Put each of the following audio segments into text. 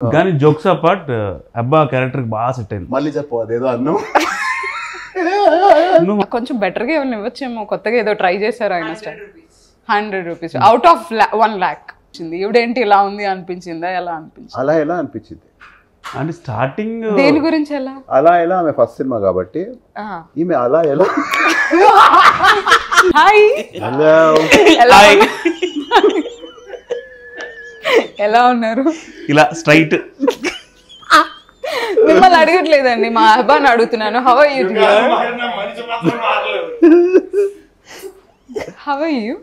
కానీ jokes apart అబ్బా character బాగా సెట్ అయింది. మళ్ళీ చెప్పు అదేదో అన్నం. కొంచెం బెటర్గా ఏమైనా ఇవ్వచ్చేమో, కొత్తగా ఏదో ట్రై చేశారు ఆయన. 100 రూపీస్ అవుట్ ఆఫ్ 1 lakh వచ్చింది. ఇవిడేంటి ఇలా ఉంది అనిపించిందా? ఎలా అనిపించింది? అలా ఎలా అనిపించింది అంటే స్టార్టింగ్ దేని గురించి? ఎలా అలా ఎలా ఆమె ఫస్ట్ సినిమా కాబట్టి ఈమె అలా ఎలా హాయ్ ఎలా ఉన్నారు? ఇలా స్ట్రైట్ మిమ్మల్ని అడగట్లేదండి, మా అబ్బాయిని అడుగుతున్నాను. How are you? How are you?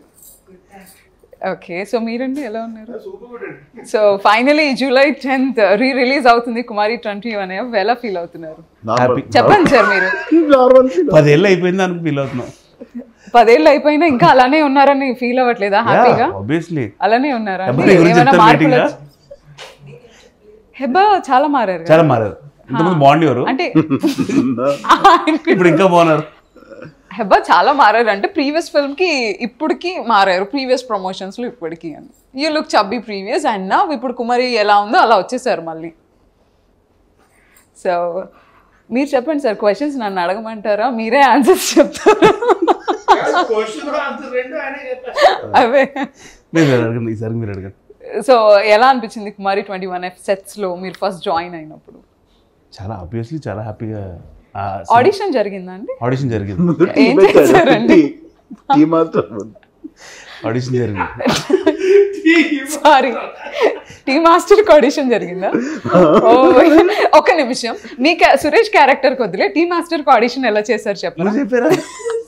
Okay, so మీరండి ఎలా ఉన్నారు? So finally July 10th release అవుతుంది కుమారి 21 ఎలా ఫీల్ అవుతున్నారు? చెప్పండి సార్ మీరు. 10 ఏళ్ళు అయిపోయింది అని ఫీల్ అవుతున్నాం. 10 ఏళ్ళు అయిపోయినా ఇంకా అలానే ఉన్నారని ఫీల్ అవ్వట్లేదా? హ్యాపీగా ఆబ్వియస్లీ అలానే ఉన్నారా? హెబ్బా చాలా మారారు. చాలా మారారు. ఇంతకుముందు బాగుండేవారు అంటే ఇప్పుడు ఇంకా బాగున్నారు. హెబ్బా చాలా మారారు అంటే ప్రీవియస్ ఫిల్మ్ కి ఇప్పటికి మారారు, ప్రీవియస్ ప్రమోషన్స్ లో ఇప్పటికి అని. You look chubby previous and నా ఇప్పుడు కుమారి ఎలా ఉందో అలా వచ్చేసారు మళ్ళీ. సో మీరు చెప్పండి సార్, క్వశ్చన్స్ నన్ను అడగమంటారా? మీరే ఆన్సర్స్ చెప్తారా? అవే ఈసారి మీరు అడగండి. సో ఎలా అనిపించింది కుమారి 21 సెట్స్ లో మీరు ఫస్ట్ జాయిన్ అయినప్పుడు? చాలా ఆబ్వియస్లీ చాలా హ్యాపీగా. ఆడిషన్ జరిగిందా అండి? ఆడిషన్ జరిగింది. ఏం చేశారండి? ఆడిషన్ జరిగింది. సారీ, టీ మాస్టర్ కి ఆడిషన్ జరిగిందా? ఒక నిమిషం, మీ సురేష్ క్యారెక్టర్ కొద్దిలే, టీ మాస్టర్ కి ఆడిషన్ ఎలా చేశారు చెప్పండి. చెప్పారా?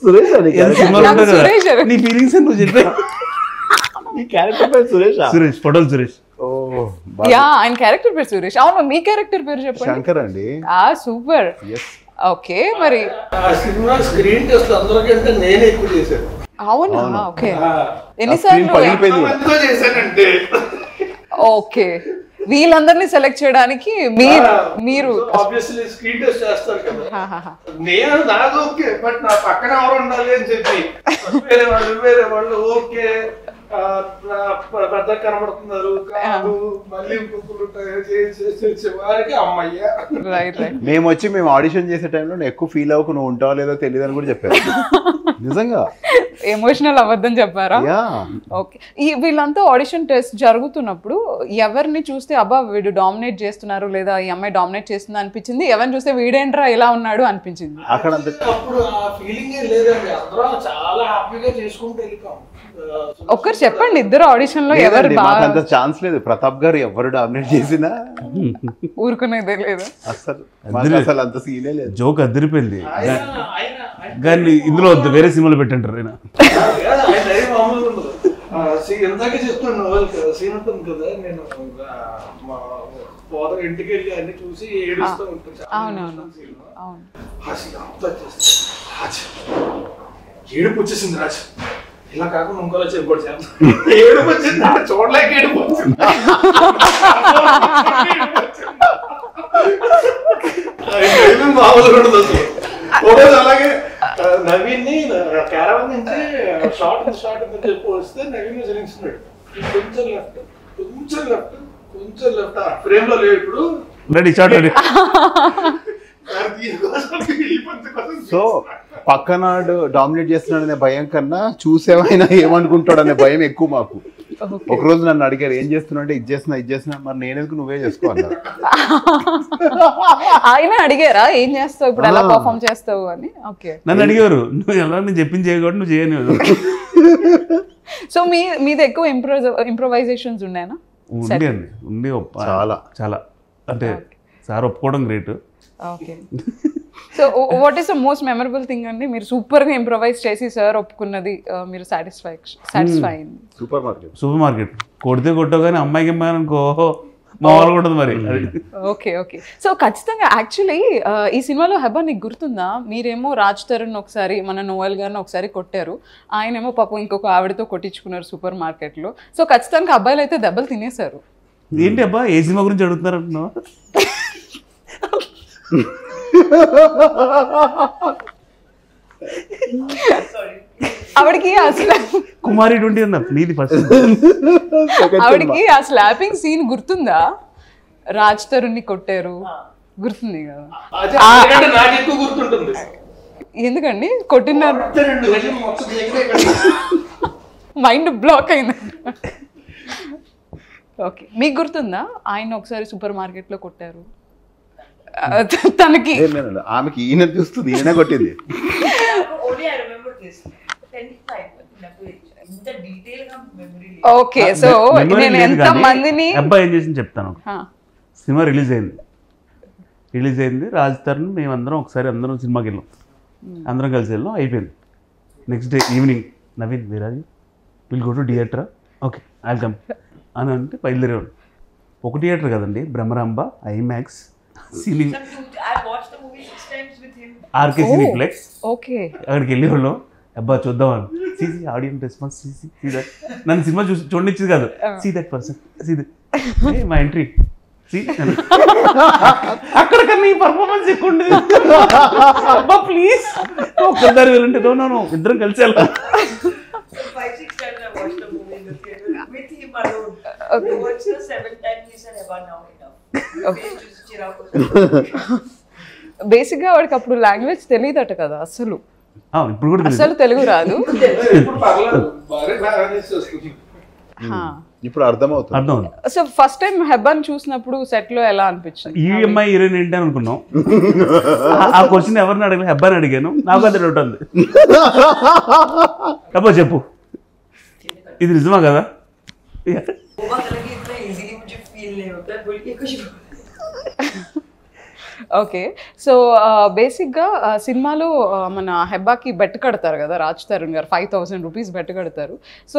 సురేష్ నీ ఫీలింగ్స్ నువ్వు చెప్పారు. సురేష్ ఫోటోలు సురేష్. యా, ఆయన క్యారెక్టర్ పేరు సురేష్. అవును, మీ క్యారెక్టర్ పేరు చెప్పండి. శంకర్ అండి. సూపర్. ఓకే, మరి స్క్రీన్ టెస్ట్ అందరికంటే నేనే ఎక్కువ చేశాను. అవునా? ఓకే, ఎన్నిసార్లు? ఓకే, వీళ్ళందరినీ సెలెక్ట్ చేయడానికి మీరు ఆబ్వియస్లీ స్క్రీన్ టెస్ట్ చేస్తారు కదా. నేను నాది ఓకే, బట్ నా పక్కన ఎవరు ఉండాలి అని చెప్పి వేరే వాళ్ళు ఓకే పెద్ద కనబడుతున్నారు కాదు, మళ్ళీ వారికి అమ్మయ్యా. మేము ఆడిషన్ చేసే టైంలో ఎక్కువ ఫీల్ అవ్వకు, నువ్వు ఉంటావో లేదో తెలియదు అని కూడా చెప్పారు. నిజంగా ఎమోషనల్ అవ్వద్దని చెప్పారా? ఓకే, వీళ్ళంతా ఆడిషన్ టెస్ట్ జరుగుతున్నప్పుడు ఎవరిని చూస్తే అబ్బా వీడు డామినేట్ చేస్తున్నారు లేదా ఈ అమ్మాయి డామినేట్ చేస్తుంది అనిపించింది, ఎవరిని చూస్తే వీడేంట్రా ఇలా ఉన్నాడు అనిపించింది? అక్కడ అప్పుడు ఆ ఫీలింగ్ లేదండి, అందరం చాలా హ్యాపీగా చేసుకుంటూ వెళ్ళిపోయాం. ఒక్కరు చెప్పండి, ఇద్దరు ఆడిషన్ లో ఎవరు అంత ఛాన్స్ లేదు. ప్రతాప్ గారు ఎవరు డామినేట్ చేసినా ఊరుకునేదే లేదు అసలు అంత సీనే లేదు. జోక్ అదిరిపోయింది. కానీ ఇందులో వేరే సినిమాలు పెట్టంటారు. ఎందాక చెప్తున్నాను సీన్ ఉంటుంది కదా, నేను ఫాదర్ ఇంటికి వెళ్ళి అన్ని చూసి ఏడుస్తూ ఉంటాను. ఏడుపు వచ్చేసింది రాజు, ఇలా కాకుండా ఇంకోలా చెప్పాడు సార్. ఏడుపు వచ్చింది, చూడలేక ఏడుపు వచ్చింది. మామూలు ఉండదు అసలు. ఫోటోస్ అలాగే నవీన్ ని క్యారవాన్ నుంచి షార్ట్ చెప్పి వస్తే నవీన్ జరుగుతున్నాడు. కొంచెం లెఫ్ట్ ఫ్రేమ్ లో లేవు ఇప్పుడు. సో పక్కనాడు డామినేట్ చేస్తున్నాడు అనే భయం కన్నా చూసేవైనా ఏమనుకుంటాడు అనే భయం ఎక్కువ మాకు. ఒకరోజు నన్ను అడిగారు ఏం చేస్తున్నా అంటే ఇది చేస్తున్నా, మరి నేనెందుకు నువ్వే చేసుకో అన్నారు. ఆయన అడిగారా ఏం చేస్తావు ఇప్పుడు, ఎలా పర్ఫామ్ చేస్తావు అని? ఓకే, నన్ను అడిగారు నువ్వు ఎలా నేను చెప్పింది చేయకూడదు, నువ్వు చేయను. సో మీది ఎక్కువ ఇంప్రొవైజేషన్స్ ఉన్నాయనా? ఉండి చాలా అంటే సార్ ఒప్పుకోవడం great. Okay, so what is the most memorable thing అండి మీరు సూపర్ గా ఇంప్రొవైజ్ చేసి సార్ ఒప్పుకున్నది, మీరు సాటిస్ఫై సూపర్ మార్కెట్ కొడితే కొట్టగానే అమ్మాయికి అనుకో మామూలుగా ఉంటుంది మరి. ఓకే ఓకే, సో ఖచ్చితంగా యాక్చువల్లీ ఈ సినిమాలో హెబ్బా నీకు గుర్తుందా, మీరేమో రాజ్ తరుణ్ ఒకసారి మన నోయల్ గారిని ఒకసారి కొట్టారు, ఆయనేమో పాపం ఇంకొక ఆవిడతో కొట్టించుకున్నారు సూపర్ మార్కెట్లో. సో ఖచ్చితంగా అబ్బాయిలు అయితే దెబ్బలు తినేశారు. ఏంటి అబ్బా ఏ సినిమా గురించి అడుగుతున్నారు అంటున్నావా? ఆవిడకి అసలు కుమారి 20 అన్నారు నీది ఫస్ట్. ఆవిడకి ఆ స్లాపింగ్ సీన్ గుర్తుందా? రాజ్ తరుణ్ని కొట్టారు గుర్తుంది కదా? అది అందుకంటే నాకు ఎక్కువ గుర్తుంటుంది. ఎందుకండి కొట్టిన మైండ్ బ్లాక్ అయింది. ఓకే, మీకు గుర్తుందా ఆయన ఒకసారి సూపర్ మార్కెట్ లో కొట్టారు తనకి? ఆమెకి ఈయన చూస్తుంది, ఈయన కొట్టింది. ఓకే, సో నేను ఎంత మందిని అబ్బాయి ఏం చేసింది చెప్తాను. సినిమా రిలీజ్ అయింది రాజ్ తరుణ్ మేమందరం ఒకసారి అందరం సినిమాకి వెళ్ళాం, అందరం కలిసి వెళ్ళాం, అయిపోయింది. Next day evening Naveen Veeraju will go to theatre, okay I come అని అంటే బయలుదేరేవాడు. ఒక థియేటర్ కదండి, బ్రహ్మరాంబ, ఐమాక్స్, సీలింగ్, ఆర్కే సినిప్లెక్స్. ఓకే, అక్కడికి వెళ్ళేవాళ్ళం. అబ్బా చూద్దామని see audience response, see that. నన్ను సినిమా చూడనిచ్చేది కాదు. See that person, see that మా ఎంట్రీ, సీ అక్కడ కన్నా ఈ పర్ఫార్మెన్స్ ఎక్కువ ఉండేది. అబ్బా ప్లీజ్ ఒక్కదారి వెళ్ళంటే నో ఇద్దరం కలిసి వెళ్ళాలి. 5-6 times I watched the movie in the theater with him alone. Okay. I watched the 7th time. He said, "Eba, now enough." Okay. Basic గా వాడికి అప్పుడు లాంగ్వేజ్ తెలియదట కదా అసలు. ఇప్పుడు కూడా అసలు తెలుగు రాదు. ఇప్పుడు పర్లేదు, బాగా మేనేజ్ చేస్తుంది. ఇప్పుడు అర్థమవుతుంది. సో ఫస్ట్ టైం హెబ్బాని చూసినప్పుడు సెట్ లో ఎలా అనిపించింది? ఈ అమ్మాయి హీరోయిన్ ఏంటి అని అనుకున్నాం. ఆ క్వశ్చన్ ఎవరిని అడగలేదు, హెబ్బాని అడిగాను. నాకు అదే డౌట్ ఉంది. అబ్బా చెప్పు, ఇది నిజమా కదా? ఓకే, సో బేసిక్గా సినిమాలో మన హెబ్బాకి బెట్ కడతారు కదా రాజ్ తరుణ్ గారు, 5,000 రూపీస్ బెట్ కడతారు. So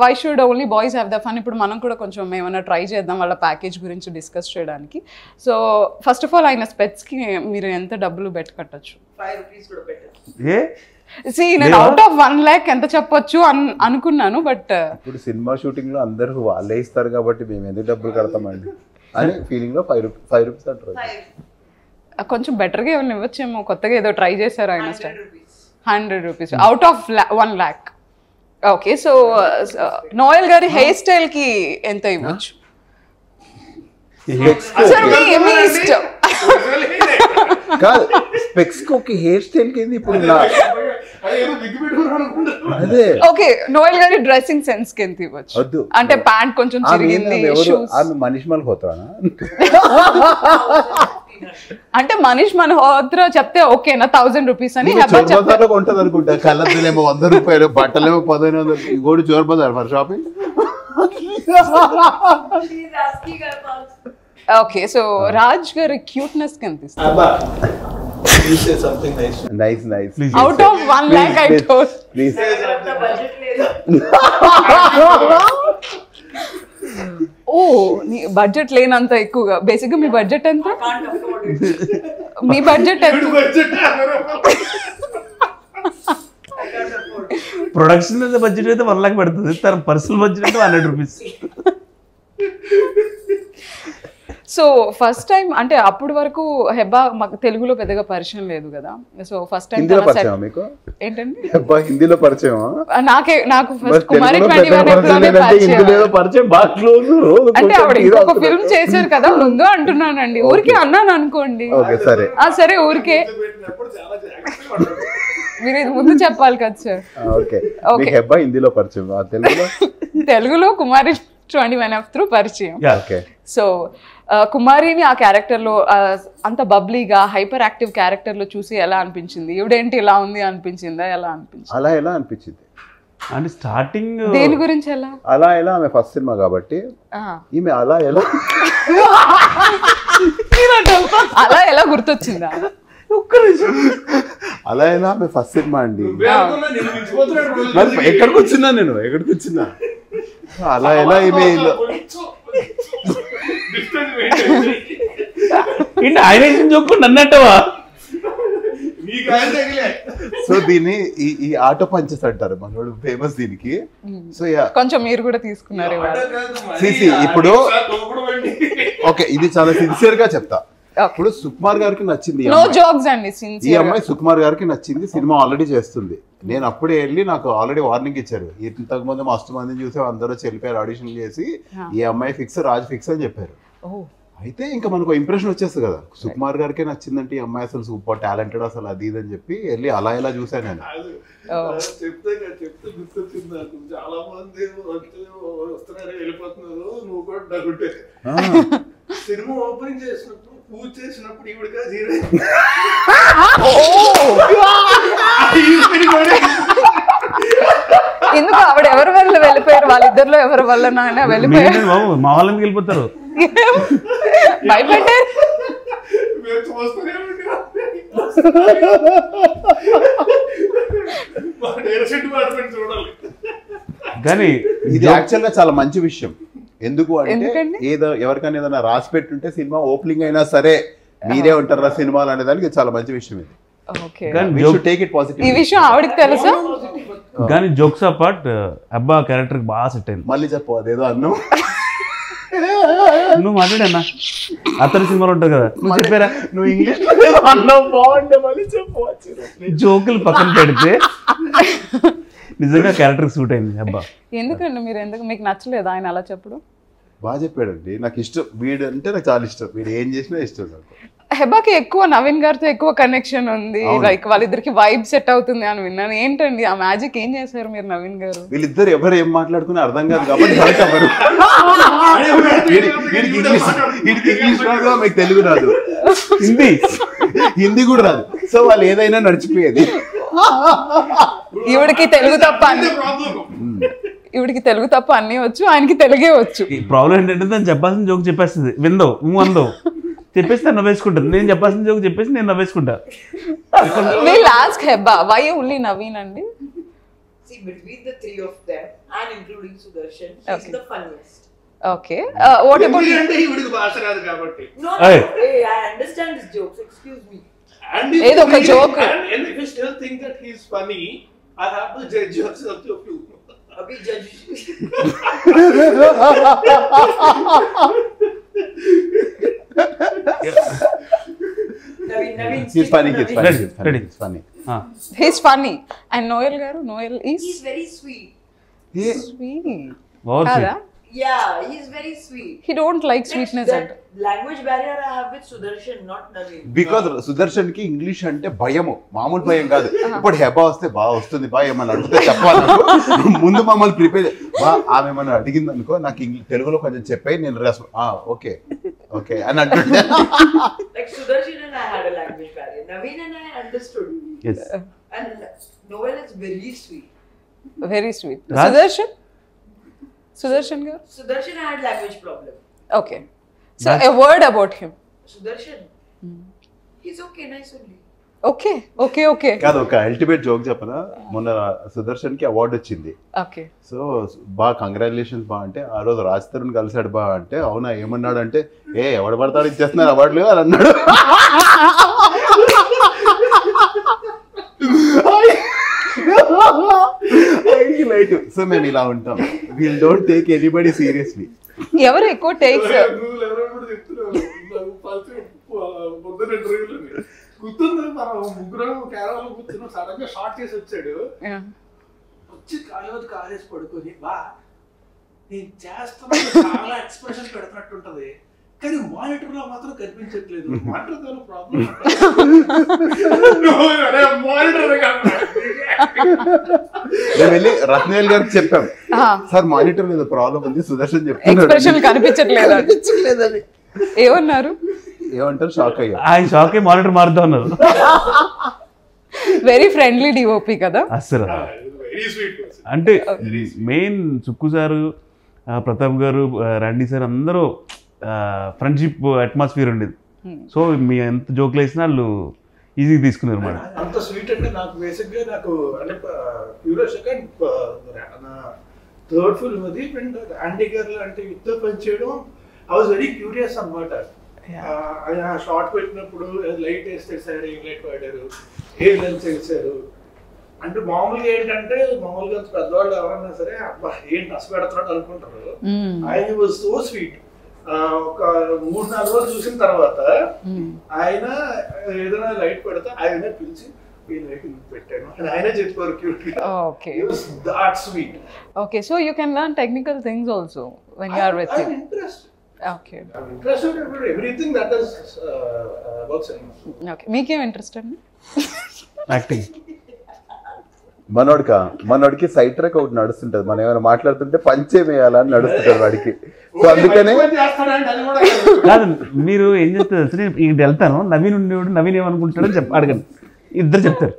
why should only boys have the fun? ఇప్పుడు మనం కూడా కొంచెం ఏమైనా ట్రై చేద్దాం వాళ్ళ ప్యాకేజ్ గురించి డిస్కస్ చేయడానికి. సో ఫస్ట్ ఆఫ్ ఆల్ ఆయన స్పెట్స్కి మీరు ఎంత డబ్బులు బెట్ కట్టచ్చు? 5 rupees కూడా పెట్టారు. See, నేను అవుట్ ఆఫ్ 1 lakh ఎంత చెప్పొచ్చు అనుకున్నాను, బట్ ఇప్పుడు సినిమా షూటింగ్ లో అందరూ వాళ్ళే ఇస్తారు కాబట్టి మేము ఎందుకు డబ్బులు కడతామండి అని ఫీలింగ్ లో 5 రూపీస్ అంటారు. కొంచెం బెటర్గా ఏమైనా ఇవ్వచ్చేమో, కొత్తగా ఏదో ట్రై చేశారు ఆయన. 100 rupees out of 1 lakh. Okay, so Noel గారి హెయిర్ స్టైల్ కి ఎంత ఇవ్వచ్చు? కాదు, స్పెక్స్ కి హెయిర్ స్టైల్ కి ఇప్పుడు అదే. ఓకే, నోయల్ గారి డ్రెస్సింగ్ సెన్స్ కి ఎంత ఇవ్వచ్చు? అంటే ప్యాంట్ కొంచెం చిరిగింది, మనీష్ మల్హోత్రానా? అంటే మనీష్ మల్హోత్రా చెప్తే ఓకేనా 1000 రూపీస్ అని? ఉంటది అనుకుంటా. కళ్ళేమో 100 రూపాయలు, బట్టలేమో 1500. ఇంకోటి Chor Bazaar for shopping. Okay, so Raj గారి క్యూట్నెస్ కనిపిస్తుంది. Out of 1 lakh I told. Please. ఓ, నీ బడ్జెట్ లేనంత ఎక్కువగా. బేసిక్గా మీ బడ్జెట్ ఎంత? మీ బడ్జెట్ ఎంత? ప్రొడక్షన్ బడ్జెట్ అయితే 1 lakh పడుతుంది, తన పర్సనల్ బడ్జెట్ అయితే 100 రూపీస్. సో ఫస్ట్ టైం అంటే అప్పటి వరకు హెబ్బా మాకు తెలుగులో పెద్దగా పరిచయం లేదు కదా. సో ఫస్ట్ టైం ఏంటండి హిందీలో పరిచయం? నాకు ఫస్ట్ కుమారి 21 అంటే ఆవిడ ఇంకొక ఫిల్మ్ చేశారు కదా ముందు అంటున్నానండి. ఊరికే అన్నాను అనుకోండి. సరే ఊరికే మీరు ఇది ముందు చెప్పాలి కదా సార్. హిందీలో పరిచయం, తెలుగులో కుమారి 21 త్రూ పరిచయం. సో కుమారిని ఆ క్యారెక్టర్ లో అంత బబ్లీగా హైపర్ యాక్టివ్ క్యారెక్టర్ లో చూసి ఎలా అనిపించింది? ఈవిడేంటి ఇలా ఉంది అనిపించిందా? ఎలా అనిపించింది? అలా ఎలా అనిపించింది అంటే స్టార్టింగ్ దేని గురించి? అలా ఎలా ఆమె ఫస్ట్ సినిమా కాబట్టి ఈమె అలా ఎలా అలా ఎలా గుర్తొచ్చిందా? అలా ఎలా ఆమె ఫస్ట్ సినిమా అండి. ఎక్కడికి వచ్చినా నేను అలా ఎలా ఈమె ఆయన చూసుకుంటా అన్నట్టవా? సో దీన్ని ఈ ఆటో పంచెస్ అంటారు మనోడు ఫేమస్ దీనికి. సో కొంచెం మీరు కూడా తీసుకున్నారు ఇప్పుడు. ఓకే, ఇది చాలా సిన్సియర్ గా చెప్తా. ఇప్పుడు సుకుమార్ గారికి నచ్చింది ఈ అమ్మాయి, సుకుమార్ గారికి నచ్చింది. సినిమా ఆల్రెడీ చేస్తుంది. నేను అప్పుడే వెళ్ళి నాకు ఆల్రెడీ వార్నింగ్ ఇచ్చారు. ఇంతకు ముందు మస్తు మందిని చూసి అందరూ చెల్లిపోయారు ఆడిషన్ చేసి, ఈ అమ్మాయి ఫిక్స్, రాజ్ ఫిక్స్ అని చెప్పారు. అయితే ఇంకా మనకు ఇంప్రెషన్ వచ్చేస్తుంది కదా, సుకుమార్ గారికే నచ్చిందంటే ఈ అమ్మాయి అసలు సూపర్ టాలెంటెడ్ అసలు అది ఇది అని చెప్పి వెళ్ళి అలా ఇలా చూసాను నేను. చెప్తే గుర్తొచ్చింది నాకు, చాలా మంది వస్తున్నారు వెళ్ళిపోతున్నారు, నువ్వు కూడా నవ్వుంటే సినిమా ఓపెనింగ్ చేసినప్పుడు పూజ చేసినప్పుడు ఈవిడగా ఎందుకు ఆవిడ ఎవరి వల్ల వెళ్ళిపోయారు, వాళ్ళిద్దరిలో ఎవరి వల్ల నాయన వెళ్ళిపోయారు? మా వాళ్ళకి వెళ్ళిపోతారు, భయపెట్టారు. కానీ ఇది యాక్చువల్ గా చాలా మంచి విషయం. ఎందుకు అంటే ఏదో ఎవరికైనా ఏదైనా రాసి పెట్టుంటే సినిమా ఓపెనింగ్ అయినా సరే మీరే ఉంటారా సినిమాలు అనే దానికి చాలా మంచి విషయం ఇది. ఈ విషయం ఆవిడకి తెలుసా? కానీ జోక్స్ అపార్ట్ అబ్బా క్యారెక్టర్ బాగా సెట్ అయింది. మళ్ళీ చెప్పు, అదేదో అన్నావు నువ్వు మాట్లాడన్నా, అతని సినిమాలో ఉంటుంది కదా, నువ్వు చెప్పారా? నువ్వు ఇంగ్లీష్ అన్నావు బాగుంటే మళ్ళీ చెప్పు. జోకులు పక్కన పెడితే నిజంగా క్యారెక్టర్ సూట్ అయింది అబ్బా. ఎందుకండి మీరు ఎందుకు మీకు నచ్చలేదు ఆయన అలా చెప్పడం? బాగా చెప్పాడండి, నాకు ఇష్టం వీడు అంటే, నాకు చాలా ఇష్టం, వీడు ఏం చేసినా ఇష్టం నాకు. హెబాకి ఎక్కువ నవీన్ గారితో ఎక్కువ కనెక్షన్ ఉంది, లైక్ వాళ్ళిద్దరికి వైబ్ సెట్ అవుతుంది అని విన్నాను. ఏంటండి ఆ మ్యాజిక్ ఏం చేశారు మీరు నవీన్ గారు? వీళ్ళిద్దరు ఎవరు ఏం మాట్లాడుకుని అర్థం కాదు కాబట్టి ఇంగ్లీష్ రాదు, మీకు తెలుగు రాదు, హిందీ కూడా రాదు, సో వాళ్ళు ఏదైనా నడిచిపోయేది. ఈవిడికి తెలుగు తప్ప ఈవిడికి తెలుగు తప్ప అన్ని వచ్చు, ఆయనకి తెలుగే వచ్చు. ప్రాబ్లం ఏంటంటే దాన్ని చెప్పాల్సిన జోక్ చెప్పేస్తుంది, విందో నువ్వు అందో చెప్పేసి తను నవ్వేసుకుంటాను, నేను చెప్పాల్సిన జోక్ చెప్పేసి నేను నవ్వేసుకుంటా. We'll ask Heba, why only Naveen అండి? See, between the three of them and including Sudarshan, he's the funniest. Okay. What about you? ఈవిడికి భాష రాదు కాబట్టి. No, hey, I understand his jokes. Excuse me. ఏదో ఒక joke. And if you still think that he's funny, I have to judge yourself to you. Abhi judge. Naveen. He's funny. He's funny. He's funny. And Noel garu, Noel is? He's very sweet. Sweet. Kada? Yeah, he's very sweet. He don't like sweetness. That language barrier I have with Sudarshan, not Naveen. Because Sudarshan కి English అంటే భయము, మామూలు భయం కాదు. ఇప్పుడు హెబా వస్తే బాగా వస్తుంది, బా ఏమన్నా అడిగితే చెప్పాలి, ముందు మమ్మల్ని ప్రిపేర్ బా ఆమె ఏమన్నా అడిగింది అనుకో, నాకు తెలుగులో కొంచెం చెప్పే, నేను ఓకే ఓకే అని అంటుంటే. Like Sudarshan and I had a language barrier. Naveen and I understood. Yes. And Noel is very sweet. Very sweet. Raj? Sudarshan garu? Sudarshan I had language problem. Okay. So a word about him. Sudarshan. He's okay, nice only. Okay. కాదు, ఒక ultimate joke చెప్పనా, మొన్న సుదర్శన్ కి award వచ్చింది. Okay. So బాగా congratulations బా అంటే, ఆ రోజు రాజ్ తరుణ్ కలిసాడు బా అంటే, అవునా ఏమన్నాడు అంటే, ఎవడు పడతాడు ఇచ్చేస్తున్నారు అవార్డులు అని అన్నాడు. సో మేము ఇలా ఉంటాం, we'll don't take anybody seriously. ఎవరు ఎక్కువ టేక్స్? గుర్తుంది, మనం ముగ్గురం కేరళలో కూర్చున్నాం, సడన్ గా షార్ట్ చేసి వచ్చాడు, వచ్చి కాలేసి పడుకొని బా నేను చేస్తున్నా చాలా ఎక్స్ప్రెషన్ పెడుతున్నట్టు ఉంటది, కానీ మానిటర్ లో మాత్రం కనిపించట్లేదు. మానిటర్ ప్రాబ్లం, మేము వెళ్ళి రత్నేల్ గారికి చెప్పాం, సార్ మానిటర్ మీద ప్రాబ్లం ఉంది, సుదర్శన్ ఎక్స్ప్రెషన్ కనిపించట్లేదు. ఏమన్నారు? ఏమంటారు, షాక్ అయ్యా. ఆయన షాక్ అయ్యి మానిటర్ మారుతా ఉన్నారు. వెరీ ఫ్రెండ్లీ డిఓపి కదా అసలు. అంటే మెయిన్ సుక్కు సారు, ప్రతాప్ గారు, రాండీ సార్ అందరూ ఫ్రెండ్షిప్ అట్మాస్ఫియర్ ఉండేది. సో మీ ఎంత జోక్లు వేసినా వాళ్ళు ఈజీగా తీసుకున్నారు అన్నమాట. అంత స్వీట్ అంటే నాకు బేసిక్ గా నాకు అంటే థర్డ్ ఫిల్మ్ అది ఆంటీ గారు అంటే యుద్ధ పని చేయడం, ఐ వాజ్ వెరీ క్యూరియస్ అన్నమాట. షార్ట్ పెట్టినప్పుడు లైట్ వేస్తే సార్ ఏం లైట్ వాడారు, ఏం లెన్స్ వేసారు అంటే, మామూలుగా ఏంటంటే మామూలుగా పెద్దవాళ్ళు ఎవరన్నా సరే అబ్బా ఏంటి నచ్చ పెడుతున్నాడు అనుకుంటారు. ఆయన వాజ్ సో స్వీట్. ఒక 3-4 రోజులు చూసిన తర్వాత ఆయన ఏదైనా లైట్ పెడితే ఆయనే పిలిచి ఈ లైట్ పెట్టాను అని ఆయనే చెప్పారు క్యూట్ గా. Okay. He was that sweet. Okay, so you can learn technical things also when you are with him. Interest. Okay I'm interested in everything that is about cinema. Okay మీకేం interest అండి? Acting. మనోడికి side track ఒకటి నడుస్తుంటది, మనం ఏమైనా మాట్లాడుతుంటే పంచే వేయాలని నడుస్తుంటది వాడికి. సో అందుకనే చేస్తాడంటే అది కూడా కాదు, మీరు ఏం చెప్తారు సరే ఇంటి వెళ్తాను, నవీన్ ఉండేవాడు, నవీన్ ఏమనుకుంటాడని అడగండి, ఇద్దరు చెప్తారు.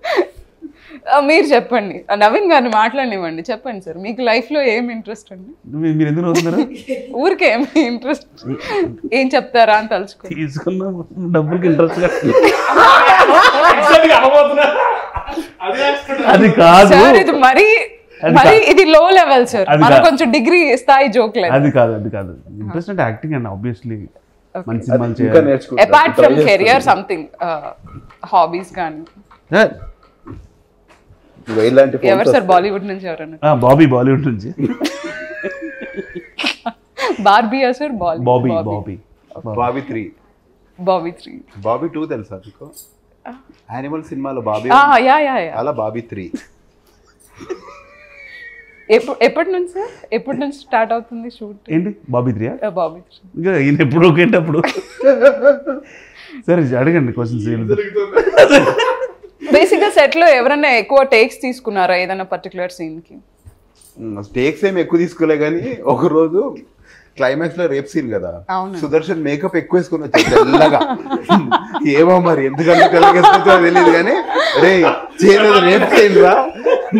మీరు చెప్పండి, నవీన్ గారిని మాట్లాడినివ్వండి, చెప్పండి సార్ మీకు లైఫ్ లో ఏం ఇంట్రెస్ట్ అండి? మీరు ఎందుకు నవ్వుతున్నారు? ఊరికే ఏమి ఇంట్రెస్ట్, ఏం చెప్తారా అని తలుచుకో. తీసుకున్న డబ్బులకి ఇంట్రెస్ట్ అది కాదు సార్, ఇది మరి ఇది లో లెవెల్ సార్, మనం కొంచెం డిగ్రీ స్థాయి జోక్ లేదు. అది కాదు ఇంట్రెస్ట్ అంటే యాక్టింగ్ అండి, ఆబ్వియస్లీ మంచి సినిమాలు ఇంకా చేయాలి. నేర్చుకుంటా. Apart from career something hobbies కానీ. ఇలాంటి ఎవరు సార్ బాలీవుడ్ నుంచి ఎవరన్నా? బాలీవుడ్ నుంచి బార్బియా సార్? బాబీ బాబీ 3. బాబీ 2 తెలుసా మీకు? యానిమల్ సినిమాలో బాబీ అలా బాబీ 3. ఎప్పటి నుంచి సార్, ఎప్పటి నుంచి స్టార్ట్ అవుతుంది షూట్? ఏంటి బాబీ 3? బాబీ 3 ఇంకా ఈయన ఎప్పుడు ఒకేటప్పుడు సరే అడగండి క్వశ్చన్స్. బేసిక్ గా సెట్ లో ఎవరైనా ఎక్కువ టేక్స్ తీసుకున్నారా ఏదైనా పర్టికులర్ సీన్ కి? టేక్స్ ఏమి ఎక్కువ తీసుకోలే కానీ ఒక రోజు క్లైమాక్స్ లో రేప్ సీన్ కదా, సుదర్శన్ మేకప్ ఎక్కువ వేసుకుని వచ్చాడు తెల్లగా. ఏమో మరి ఎందుకంటే తెల్లగేసుకొచ్చా తెలియదు కానీ, రే చేయలేదు రేప్ సీన్ రా,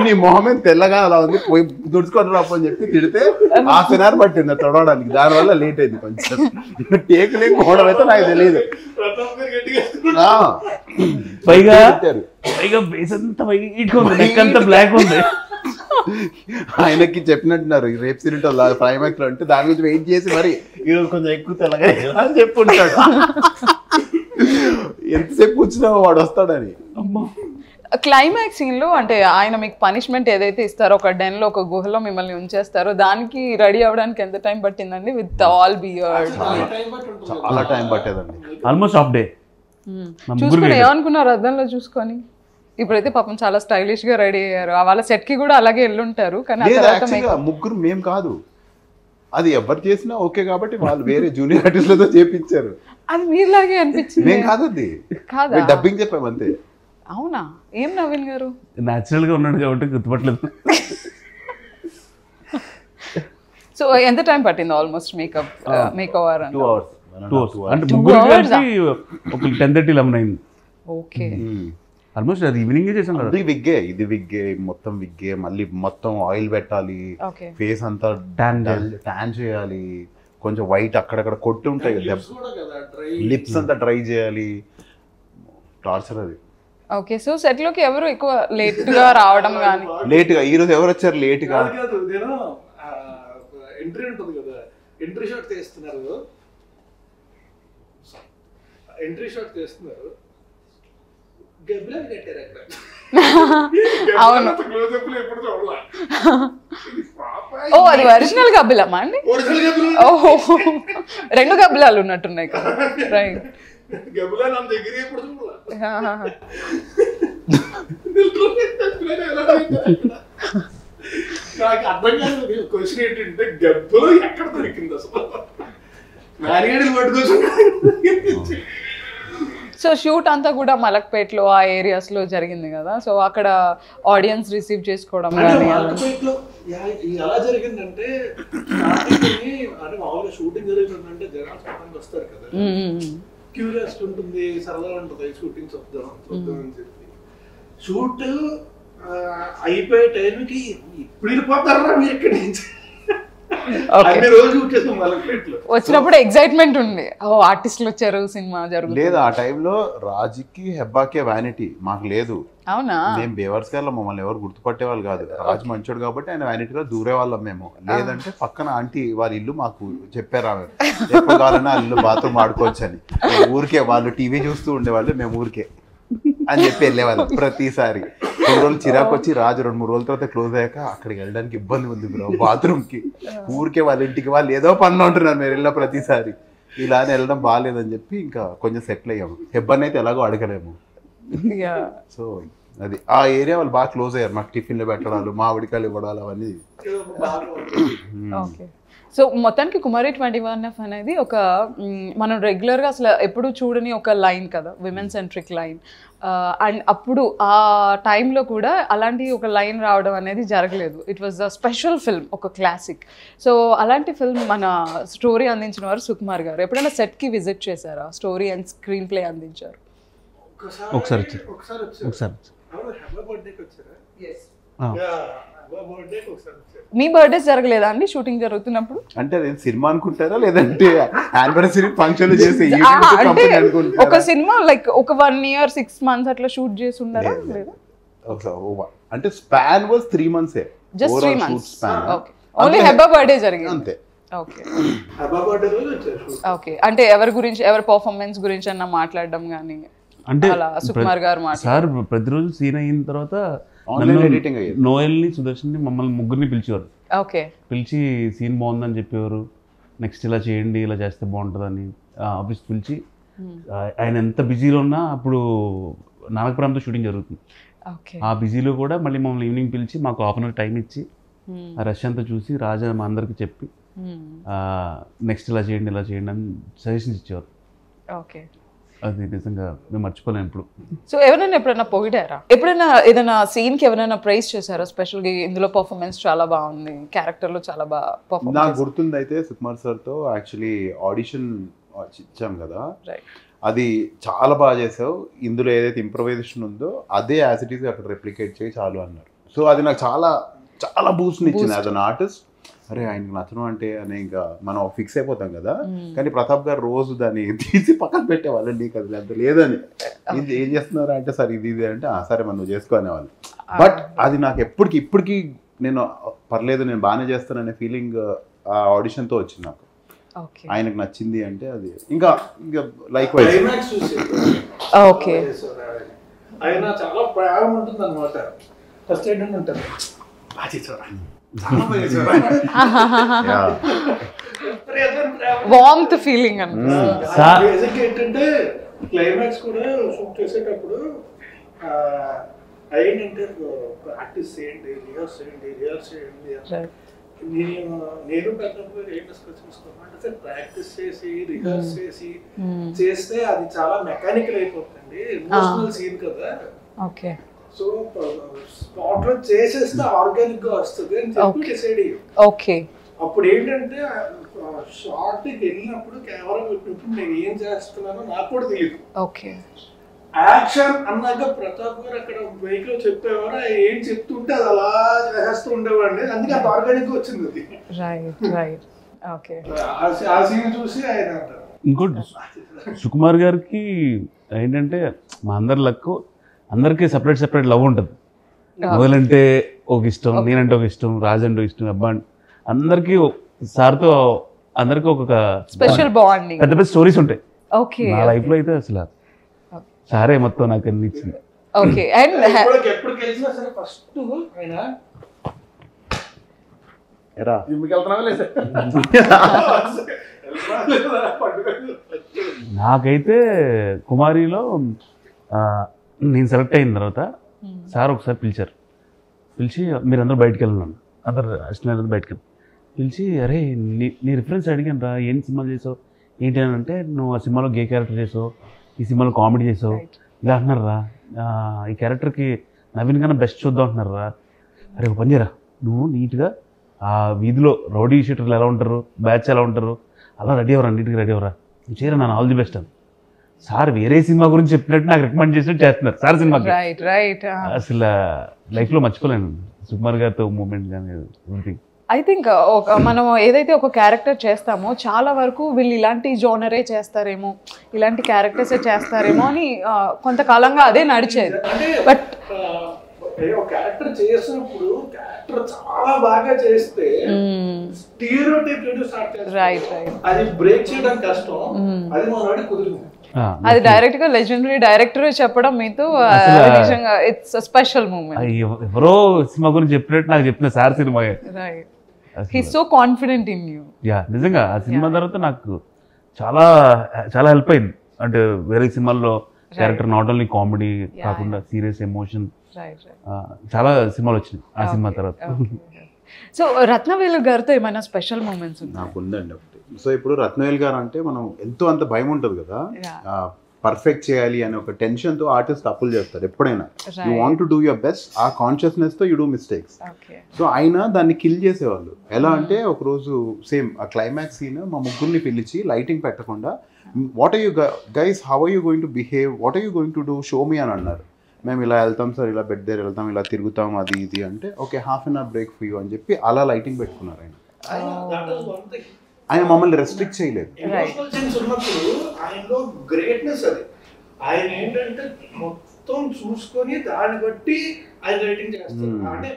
నీ మొహమే తెల్లగా అలా ఉంది, పోయి దుడుచుకొని రాపు అని చెప్పి తిడితే హాఫ్ అన్ అవర్ పట్టింది తొడవడానికి, దానివల్ల లేట్ అయింది కొంచెం. టేక్ లేకపోవడం అయితే నాకు తెలియదు. పైగా బేస్ అంతా వైట్ ఉంది, నెక్ అంతా బ్లాక్ ఉంది. ఆయనకి చెప్పినట్టున్నారు రేప్ సీన్ క్లైమాక్స్ లో అంటే దాని గురించి వెయిట్ చేసి మరి ఈరోజు కొంచెం ఎక్కువ తెల్లగా అని చెప్పుంటాడు. ఎంతసేపు కూర్చున్నా వాడు వస్తాడని. క్లైమాక్స్ సీన్ లో అంటే ఆయన మీకు పనిష్మెంట్ ఏదైతే ఇస్తారో, ఒక డెన్ లో ఒక గుహలో మిమ్మల్ని ఉంచేస్తారో, దానికి రెడీ అవ్వడానికి ఎంత టైం పట్టిందండి? విత్ ఆల్ బియర్డ్ చాలా టైం పట్టేదండి, ఆల్మోస్ట్ హాఫ్ డే. చూసుకుని ఏమనుకున్నారు అద్దంలో చూసుకొని? ఇప్పుడైతే పాపం చాలా స్టైలిష్ గా రెడీ అయ్యారు, వాళ్ళ సెట్ కి కూడా అలాగే వెళ్ళుంటారు. కానీ ముగ్గురు మేం కాదు, అది ఎవరు చేసినా ఓకే కాబట్టి వాళ్ళు వేరే జూనియర్ ఆర్టిస్టులతో చేపించారు. అది మీలాగే అనిపించింది. మేం కాదు, అది కాదా? డబ్బింగ్ చెప్పాము అంతే. అవునా? ఏం నవీన్ గారు న్యాచురల్ గా ఉన్నాడు కాబట్టి గుర్తుపట్టలేదు. సో ఎంత టైం పట్టింది ఆల్మోస్ట్ మేకఓవర్? 2 hours. అంటే ముగ్గురు కలిసి ఒక 10:30, 11 అయింది. ఓకే, ఆల్మోస్ట్ అది ఈవినింగ్ చేసాం కదా. ఇది విగ్గే మొత్తం విగ్గే, మళ్ళీ మొత్తం ఆయిల్ పెట్టాలి, ఫేస్ అంతా ట్యాన్ చేయాలి, కొంచెం వైట్ అక్కడక్కడ కొట్టి ఉంటాయి, లిప్స్ అంతా డ్రై చేయాలి, టార్చర్ అది. ఓకే, సో సెట్ లోకి ఎవరు ఎక్కువ లేట్ గా రావడం కానీ? లేట్ గా ఈ రోజు ఎవరు వచ్చారు లేట్ గా? ఎంట్రీ ఉంటుంది కదా, ఎంట్రీ షాట్ తీస్తున్నారు, గబ్బిలాలు కట్టారు అక్కడ. అవును. ఓ అది ఒరిజినల్ గబ్బిలమా అండి? ఓహో, 2 గబ్బిలాలు ఉన్నట్టున్నాయి కదా. రైట్, గబ్బిలాలు అంత దగ్గర ఎప్పుడు చూడాలి. నాకు అర్థం కాదు క్వశ్చన్ ఏంటంటే, గబ్బిలో ఎక్కడ దొరికింది అసలు? నాలుగేళ్ళు పట్టుకోవచ్చు. సో షూట్ అంతా కూడా మలక్పేట్లో ఆ ఏరియాస్ లో జరిగింది కదా, సో అక్కడ ఆడియన్స్ రిసీవ్ చేసుకోవడం కానీ ఎలా జరిగిందంటే, అంటే మామూలుగా షూటింగ్ జరుగుతుందంటే జనాలు చూడడానికి వస్తారు కదా, క్యూరియాసిటీ ఉంటుంది, సరదా ఉంటుంది, షూటింగ్ చూద్దాం అని చెప్పి. షూట్ అయిపోయే టైంకి ఇప్పుడు వెళ్ళిపోతారా మీరు ఇక్కడి నుంచి? వచ్చినప్పుడు ఎక్సైట్మెంట్ ఉంది, ఓ ఆర్టిస్టులు వచ్చారు, సినిమా జరుగుతుంది. లేదు, ఆ టైంలో రాజుకి హెబ్బాకే వ్యానిటీ, మాకు లేదు. అవునా? మేము బేవర్స్ గారు మమ్మల్ని ఎవరు గుర్తుపట్టే వాళ్ళు కాదు. రాజు మంచోడు కాబట్టి ఆయన వ్యానిటీలో దూరే వాళ్ళం మేము. లేదంటే పక్కన ఆంటీ వాళ్ళ ఇల్లు మాకు చెప్పారు, ఆమె ఎప్పుడు కావాలన్నా ఇల్లు బాత్రూమ్ ఆడుకోవచ్చు అని. ఊరికే వాళ్ళు టీవీ చూస్తూ ఉండేవాళ్ళు, మేము ఊరికే అని చెప్పి వెళ్ళేవాళ్ళు ప్రతిసారి. 2 రోజులు చిరాకు వచ్చి రాజు 2-3 రోజుల తర్వాత క్లోజ్ అయ్యాక అక్కడికి వెళ్ళడానికి ఇబ్బంది ఉంది బ్రో బాత్రూమ్ కి, ఊరికే వాళ్ళ ఇంటికి వాళ్ళు ఏదో పనిలో ఉంటున్నారు మీరు వెళ్ళిన ప్రతిసారి, ఇలానే వెళ్ళడం బాగాలేదని చెప్పి ఇంకా కొంచెం సెటిల్ అయ్యాము. హెబ్బన్ అయితే ఎలాగో అడగలేము. సో అది ఆ ఏరియా వాళ్ళు బాగా క్లోజ్ అయ్యారు. మాకు టిఫిన్లు పెట్టడాలు, మామిడికాయలు ఇవ్వడాలు అవన్నీ. ఓకే, సో మొత్తానికి కుమారి 21F అనేది ఒక మనం రెగ్యులర్గా అసలు ఎప్పుడు చూడని ఒక లైన్ కదా, విమెన్ సెంట్రిక్ లైన్. అండ్ అప్పుడు ఆ టైంలో కూడా అలాంటి ఒక లైన్ రావడం అనేది జరగలేదు. It was a special film, ఒక క్లాసిక్. సో అలాంటి ఫిల్మ్ మన స్టోరీ అందించిన వారు సుకుమార్ గారు. ఎప్పుడైనా సెట్కి విజిట్ చేశారా? స్టోరీ అండ్ స్క్రీన్ ప్లే అందించారు. ఒకసారి మీ బర్త్డేస్ జరగలేదా అండి షూటింగ్ జరుగుతున్నప్పుడు? అంటే అది సినిమా అనుకుంటారా లేదంటే యానివర్సరీ ఫంక్షన్ చేసి ఒక సినిమా లైక్ ఒక 1 year 6 months అట్లా షూట్ చేసి ఉన్నారా లేదా? అంటే span was 3 months. Just 3 months. Okay, only Hebah birthday జరిగింది అంతే. Okay okay. అంటే ఎవరి పర్ఫార్మెన్స్ గురించి అన్న మాట్లాడడం కానీ అంటే అలా సుకుమార్ గారు సార్ ప్రతిరోజు సీన్ అయిన తర్వాత నోయల్ని సుదర్శన్ని మమ్మల్ని ముగ్గురిని పిలిచేవారు. ఓకే, పిలిచి సీన్ బాగుందని చెప్పేవారు. నెక్స్ట్ ఇలా చేయండి, ఇలా చేస్తే బాగుంటుందని ఆఫీస్కి పిలిచి ఆయన ఎంత బిజీలో ఉన్నా అప్పుడు నాగపురంతో షూటింగ్ జరుగుతుంది. ఆ బిజీలో కూడా మళ్ళీ మమ్మల్ని ఈవినింగ్ పిలిచి మాకు హాఫ్ అన్ అవర్ టైం ఇచ్చి ఆ రష్ అంతా చూసి రాజా మా అందరికి చెప్పి నెక్స్ట్ ఇలా చేయండి అని సజెషన్స్ ఇచ్చేవారు. ఓకే, అది నిజంగా మేము మర్చిపోలేము ఇప్పుడు. సో ఎవరైనా ఎప్పుడైనా పొగిడారా? ఎప్పుడైనా ఏదైనా సీన్కి ఎవరైనా ప్రైజ్ చేశారా స్పెషల్గా? ఇందులో పర్ఫార్మెన్స్ చాలా బాగుంది, క్యారెక్టర్లో చాలా బాగా పర్ఫార్మెన్స్. నాకు గుర్తుంది అయితే సుకుమార్ సార్తో యాక్చువల్లీ ఆడిషన్ ఇచ్చాం కదా, అది చాలా బాగా చేసావు, ఇందులో ఏదైతే ఇంప్రవైజేషన్ ఉందో అదే యాజ్ ఇట్ ఈస్ అక్కడ రెప్లికేట్ చేయి చాలు అన్నారు. సో అది నాకు చాలా చాలా బూస్ట్ని ఇచ్చింది యాజ్ అన్ ఆర్టిస్ట్. అరే ఆయనకి నచ్చడం అంటే అని ఇంకా మనం ఫిక్స్ అయిపోతాం కదా, కానీ ప్రతాప్ గారు రోజు దాన్ని తీసి పక్కన పెట్టేవాళ్ళు. నీకు అది అంత లేదని, ఇది ఏం చేస్తున్నారా అంటే సరే ఇది అంటే సరే మనం చేసుకునేవాళ్ళు. బట్ అది నాకు ఇప్పటికి నేను పర్లేదు, నేను బాగానే చేస్తాననే ఫీలింగ్ ఆ ఆడిషన్తో వచ్చింది నాకు. ఆయనకు నచ్చింది అంటే అది ఇంకా లైక్ వైజ్. ఓకే, ఆయన చాలా ప్రయాణం ఉంటుంది అనమాట. ఫస్ట్ ఏంటంటే ఉంటుంది వార్మ్త్ ఫీలింగ్ బేసిక్ ఏంటంటే క్లైమాక్స్ కూడా షూట్ చేసేటప్పుడు ఏంటంటే ప్రాక్టీస్ చేయండి, రిహర్స్ చేయండి. నేను పెద్దప్పుడు ఏం డిస్కస్ చేసుకున్నాను, ప్రాక్టీస్ చేసి రిహర్స్ చేస్తే అది చాలా మెకానికల్ అయిపోతుంది, ఎమోషనల్ సీన్ కదా. ఓకే, సో స్పాట్ లో చేసేస్తే ఆర్గానిక్ గా వస్తుంది అని చెప్పి డిసైడ్ అయ్యాం. ఓకే, అప్పుడు ఏంటంటే షార్ట్ కి వెళ్ళినప్పుడు కెమెరా పెట్టినప్పుడు నేను ఏం చేస్తున్నానో నాకు కూడా తెలియదు. ఓకే, యాక్షన్ అన్నాక ప్రతాప్ గారు అక్కడ బైక్ లో చెప్పేవారు, ఏం చెప్తుంటే అది అలా చేస్తూ ఉండేవాడిని, అందుకే అది ఆర్గానిక్ గా వచ్చింది అది. రైట్. ఓకే, ఆ సీన్ చూసి ఆయన అంటారు. ఇంకోటి సుకుమార్ గారికి ఏంటంటే మా అందరికీ సెపరేట్ లవ్ ఉంటుంది. మొదలంటే ఒక ఇష్టం, నేనంటే ఒక ఇష్టం, రాజ్ అంటే ఒక ఇష్టం, అబ్బా అందరికీ సార్తో అందరికీ ఒక స్పెషల్ బాండింగ్, పెద్ద పెద్ద స్టోరీస్ ఉంటాయి. ఓకే, నా లైఫ్ లో అయితే అసలు సారే మొత్తం నాకు అనిపించింది. ఓకే, అండ్ ఎప్పుడు కలిసినా సరే ఫస్ట్ ఆయన నాకైతే కుమారిలో నేను సెలెక్ట్ అయిన తర్వాత సార్ ఒకసారి పిలిచి మీరందరూ బయటకు వెళ్ళినాను, అందరు అసిస్టెంట్ బయటకు వెళ్ళి పిలిచి, అరే నీ రిఫరెన్స్ అడిగాను రా, ఏం సినిమా చేసావు ఏంటి అని అంటే, నువ్వు ఆ సినిమాలో గే క్యారెక్టర్ చేసావు, ఈ సినిమాలో కామెడీ చేసావు, ఇలా అంటున్నారా, ఈ క్యారెక్టర్కి నవీన్ కన్నా బెస్ట్ చూద్దాం అంటున్నారా. అరే ఒక పని చేయరా, నువ్వు నీట్గా ఆ వీధిలో రౌడీ షీటర్లు ఎలా ఉంటారు, బ్యాచ్ ఎలా ఉంటారు, అలా రెడీ అవ్వరా, నీట్గా రెడీ అవ్వరా, నువ్వు చేయరా, నేను ఆల్ ది బెస్ట్ అని. సార్ వేరే సినిమా గురించి చెప్పినట్టు నాకు రికమెండ్ చేసినట్టు చేస్తున్నారు సార్ సినిమాకి. అసలు లైఫ్లో మర్చిపోలేను సుకుమార్ గారితో మూమెంట్ కానీ ఎవ్రీథింగ్. ఐ థింక్ మనం ఏదైతే ఒక క్యారెక్టర్ చేస్తామో చాలా వరకు వీళ్ళు ఇలాంటి జోనరే చేస్తారేమో, ఇలాంటి క్యారెక్టర్సే చేస్తారేమో అని కొంతకాలంగా అదే నడిచేది. బట్ ఒక క్యారెక్టర్ చేసినప్పుడు క్యారెక్టర్ చాలా బాగా చేస్తే స్టీరియోటైప్ స్టార్ట్ చేస్తారు. రైట్, అది బ్రేక్ చేయడం కష్టం, అది మన కుదిరింది. అది డైరెక్ట్ గా లెజెండరీ డైరెక్టర్ చెప్పడం మీతో నిజంగా ఇట్స్ స్పెషల్ మూమెంట్. ఎవరో సినిమా గురించి చెప్పినట్టు నాకు చెప్పిన sir cinema. Right, he's so confident in you. Yeah, నిజంగా ఆ సినిమా తర్వాత నాకు చాలా చాలా హెల్ప్ అయింది. అంటే వేరే సినిమాల్లో క్యారెక్టర్ నాట్ ఓన్లీ కామెడీ కాకుండా సీరియస్ ఎమోషన్ చాలా సినిమాలు వచ్చినాయి ఆ సినిమా తర్వాత. సో రత్నవేలు గారితో ఏమైనా స్పెషల్ మూమెంట్స్ ఉన్నాయి? నాకు ఉందండి ఒకటి. సో ఇప్పుడు రత్నవేల్ గారు అంటే మనం ఎంతో అంత భయం ఉంటుంది కదా, Yeah. పర్ఫెక్ట్ చేయాలి అనే ఒక టెన్షన్తో ఆర్టిస్ట్ తప్పులు చేస్తారు ఎప్పుడైనా. Right. You want to do your best, ఆ కాన్షియస్నెస్తో you do mistakes. Okay. So ఆయన దాన్ని కిల్ చేసేవాళ్ళు. ఎలా అంటే ఒకరోజు సేమ్ ఆ క్లైమాక్స్ సీన్ మా ముగ్గురిని పిలిచి లైటింగ్ పెట్టకుండా, what are you guys, how are you going to behave, what are you going to do, show me అని అన్నారు. మేము ఇలా వెళ్తాం సార్, ఇలా బెడ్ దగ్గర వెళ్తాం, ఇలా తిరుగుతాం, అది ఇది అంటే okay half an hour break for you అని చెప్పి అలా లైటింగ్ పెట్టుకున్నారు ఆయన. That is one thing. ఆయన మమ్మల్ని రెస్ట్రిక్ట్ చేయలేదు. ఎమోషనల్ సీన్స్ ఉన్నప్పుడు ఆయనలో గ్రేట్నెస్ అది. ఆయన ఏంటంటే మొత్తం చూసుకొని దాన్ని బట్టి ఆయన రైటింగ్ చేస్తారు. అంటే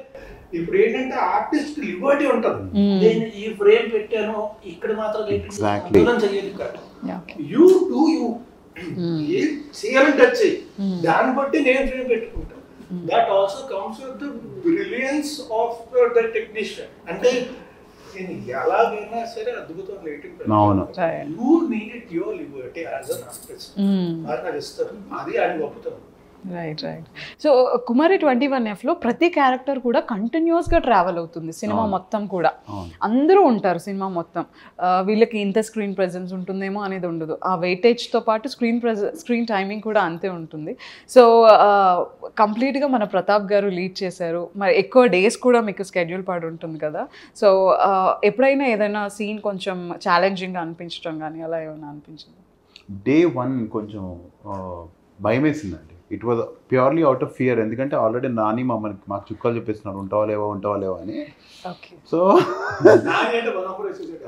ఇప్పుడు ఏంటంటే ఆర్టిస్ట్ లిబర్టీ ఉంటుంది. నేను ఈ ఫ్రేమ్ పెట్టాను, ఇక్కడ మాత్రం Exactly. చెయ్యదు కాదు. యూ డూ యూ ఏం చేయాలని టచ్ చేయి, దాన్ని బట్టి నేను ఫ్రేమ్ పెట్టుకుంటాను. That also comes with the brilliance of the technician. అంటే నేను ఎలాగైనా సరే అద్భుతం రేటింగ్ పెట్టాను. You need your Liberty as an artist. అది నాకు ఇస్తారు, అది ఆయన గొప్పతనం. రైట్. సో కుమారి 21Fలో ప్రతి క్యారెక్టర్ కూడా కంటిన్యూస్గా ట్రావెల్ అవుతుంది సినిమా మొత్తం కూడా. అందరూ ఉంటారు సినిమా మొత్తం. వీళ్ళకి ఇంత స్క్రీన్ ప్రెజెన్స్ ఉంటుందేమో అనేది ఉండదు. ఆ వెయిటేజ్తో పాటు స్క్రీన్ టైమింగ్ కూడా అంతే ఉంటుంది. సో కంప్లీట్గా మన ప్రతాప్ గారు లీడ్ చేశారు. మరి ఎక్కువ డేస్ కూడా మీకు స్కెడ్యూల్ పడి ఉంటుంది కదా. సో ఎప్పుడైనా ఏదైనా సీన్ కొంచెం ఛాలెంజింగ్గా అనిపించడం కానీ అలా ఏమైనా అనిపించింది? Day 1 కొంచెం భయం వేసిందండి. It was purely out of fear. ఎందుకంటే ఆల్రెడీ నాని మాకు చుక్కలు చెప్పేస్తున్నారు, ఉంటావా లేవా అని. So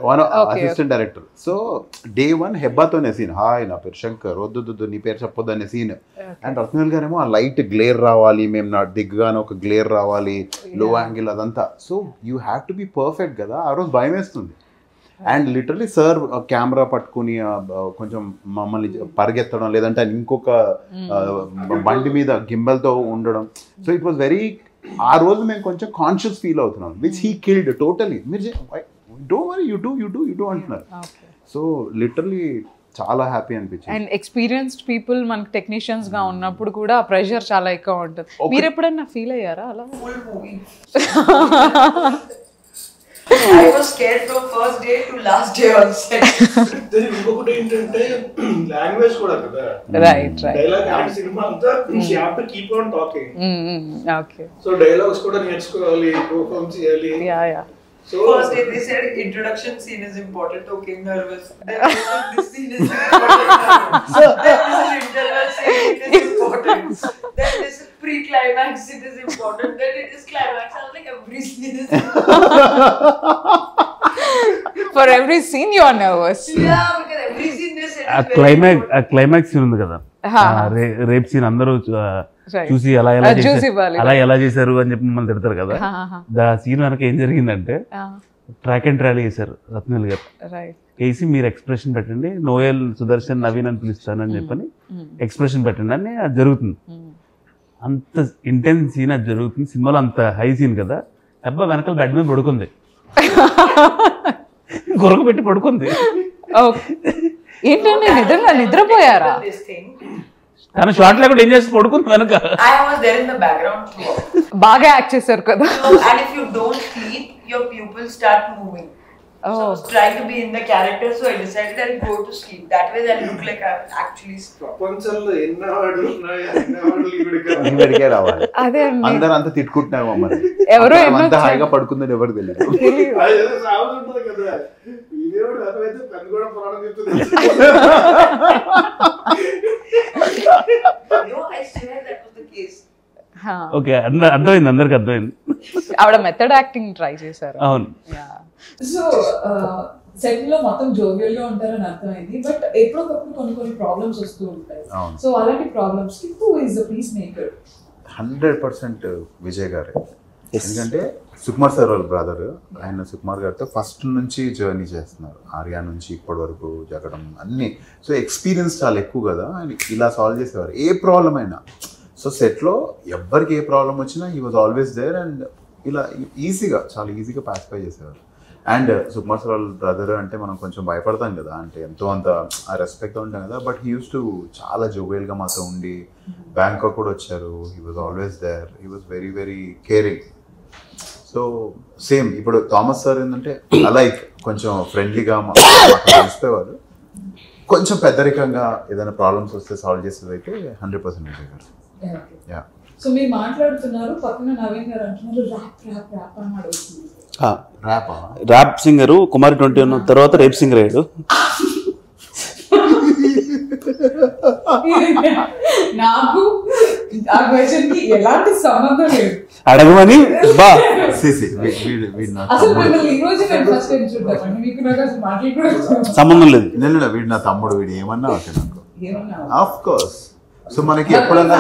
one assistant director. So Day 1 హెబ్బాతోనే సీన్, హాయ్ నా పేరు శంకర్, వద్దు నీ పేరు చెప్పొద్దు అనే సీన్. అండ్ రత్నవేల్ గారేమో ఆ లైట్ గ్లేర్ రావాలి, మేము నా దిగ్గానే ఒక గ్లేర్ రావాలి, లో యాంగిల్ అదంతా. So you have to be perfect కదా. ఆ రోజు భయం వేస్తుంది. అండ్ లిటరలీ సార్ కెమెరా పట్టుకుని కొంచెం మమ్మల్ని పరిగెత్తడం, లేదంటే ఇంకొక బండి మీద గింబల్తో ఉండడం. సో ఇట్ వాజ్ వెరీ, ఆ రోజు మేము కొంచెం కాన్షియస్ ఫీల్ అవుతున్నాం, విచ్ హీ కిల్డ్ టోటలీ. మీరు డోంట్ వరీ, యూ డూ అంటున్నారు. సో లిటరలీ చాలా హ్యాపీ అనిపించింది. అండ్ ఎక్స్పీరియన్స్డ్ పీపుల్ మనకి టెక్నీషియన్స్ గా ఉన్నప్పుడు కూడా ప్రెషర్ చాలా ఎక్కువ ఉంటుంది. మీరు ఎప్పుడైనా ఫీల్ అయ్యారా అలా? Full movie. I was scared from first day to last day on set. ఇంకొకటి ఏంటంటే లాంగ్వేజ్ కూడా కదా. రైట్. డైలాగ్ అంటే సినిమా అంతా you have to keep on talking. Okay. So dialogues కూడా నేర్చుకోవాలి, పర్ఫార్మ్ చేయాలి. Yeah. So First day they said introduction scene is important. Okay, nervous. Then they said this scene is important. Then this is interval scene, it is important. Then this is pre-climax, it is important. Then it is climax. I was like, every scene is important. For every scene you are nervous. Yeah, because every scene they said is very important. ఆ climax scene ఉంది కదా, rape scene, అందరూ చూసి అలా ఎలా చేశారు అని చెప్పి మమ్మల్ని తిడతారు కదా. దా సీన్ వెనక ఏం జరిగిందంటే ట్రాక్ అండ్ ట్రాలీ చేశారు రత్నవేల్ గారు. వేసి మీరు ఎక్స్ప్రెషన్ పెట్టండి, నోయల్, సుదర్శన్, నవీన్ అని పిలుస్తానని చెప్పని ఎక్స్ప్రెషన్ పెట్టండి అని అది జరుగుతుంది. అంత ఇంటెన్స్ సీన్ అది జరుగుతుంది సినిమాలో, అంత హై సీన్ కదా. అబ్బా వెనకాల బెడ్ మీద పడుకుంది, గొరక పెట్టి పడుకుంది. ఏంటంటే నిజంగా నిద్రపోయారా? తన షార్ట్ లేకుండా ఏం చేసి పడుకుంది వెనక. I was there in the background too. బాగా యాక్ట్ చేశారు కదా. And if you don't sleep, your pupils start moving. So I was trying to be in the character, so I decided I'll go to sleep. That way I look like I'm actually sleeping. ప్రపంచంలో ఎన్ని అవార్డులు ఉన్నాయో అన్ని అవార్డులు ఇక్కడికే రావాలి. అదే అందరూ అంతా తిట్టుకుంటున్నారు మమ్మల్ని, ఎవరో అంత హాయిగా పడుకుందని ఎవరు తెలియదు. అది సాగు ఉంటుంది కదా. ఇదేవాడు అదైతే పెద్ద కూడా పురాణం చెప్తుంది. No, I swear that was the case. Okay, అర్థమైంది, అందరికి అర్థమైంది. ఆవిడ మెథడ్ యాక్టింగ్ ట్రై చేశారు. అవును. సో సెట్ లో మొత్తం జోవియల్ గా ఉంటారని అర్థమైంది, బట్ ఎప్పుడొకప్పుడు కొన్ని ప్రాబ్లమ్స్ వస్తూ ఉంటాయి. సో అలాంటి ప్రాబ్లమ్స్ కి who is the piece maker? 100% Vijay గారే. ఎందుకంటే సుకుమార్ సార్ వాళ్ళ బ్రదర్, ఆయన సుకుమార్ గారితో ఫస్ట్ నుంచి జర్నీ చేస్తున్నారు, ఆర్యా నుంచి ఇప్పటి వరకు జరగడం అన్నీ. సో ఎక్స్పీరియన్స్ చాలా ఎక్కువ కదా, ఆయన ఇలా సాల్వ్ చేసేవారు ఏ ప్రాబ్లం అయినా. సో సెట్లో ఎవ్వరికి ఏ ప్రాబ్లం వచ్చినా he was always there and ఇలా చాలా ఈజీగా పాసిఫై చేసేవారు. అండ్ సుకుమార్ సార్ వాళ్ళ బ్రదర్ అంటే మనం కొంచెం భయపడతాం కదా, అంటే ఎంతో అంత ఆ రెస్పెక్ట్ ఉంటాం కదా. బట్ హీ యూస్ టు చాలా జోవియల్గా మాతో ఉండి, బ్యాంకాక్ కూడా వచ్చారు, he was always there, he was very very caring. So same ఇప్పుడు థామస్ సార్ ఏంటంటే లైక్ కొంచెం ఫ్రెండ్లీగా కలిసిపోయేవారు, కొంచెం పెద్దరికంగా ఏదైనా ప్రాబ్లమ్స్ వస్తే సాల్వ్ చేసేది అయితే 100% గారు. యా. సో మీరు మాట్లాడుతున్నారు, పక్కన నవీన్ గారు అంటున్నారు ర్యాప్ ర్యాప్ ర్యాప్ అని అడుగుతున్నారు. ర్యాప్ సింగర్ కుమారి 21 తర్వాత రేప్ సింగర్ అయ్యాడు. నాకు ఆ క్వశ్చన్ కి ఎలాంటి సంబంధం లేదు. అడగమని బా అసలు మిమ్మల్ని ఈ రోజు నేను ఫస్ట్ టైం చూద్దామండి, మీకు నాకు అసలు మాటలు కూడా సంబంధం లేదు. నేను వీడు నా తమ్ముడు, వీడు ఏమన్నా ఓకే నాకు ఏమన్నా ఆఫ్ కోర్స్. సో మనకి ఎప్పుడన్నా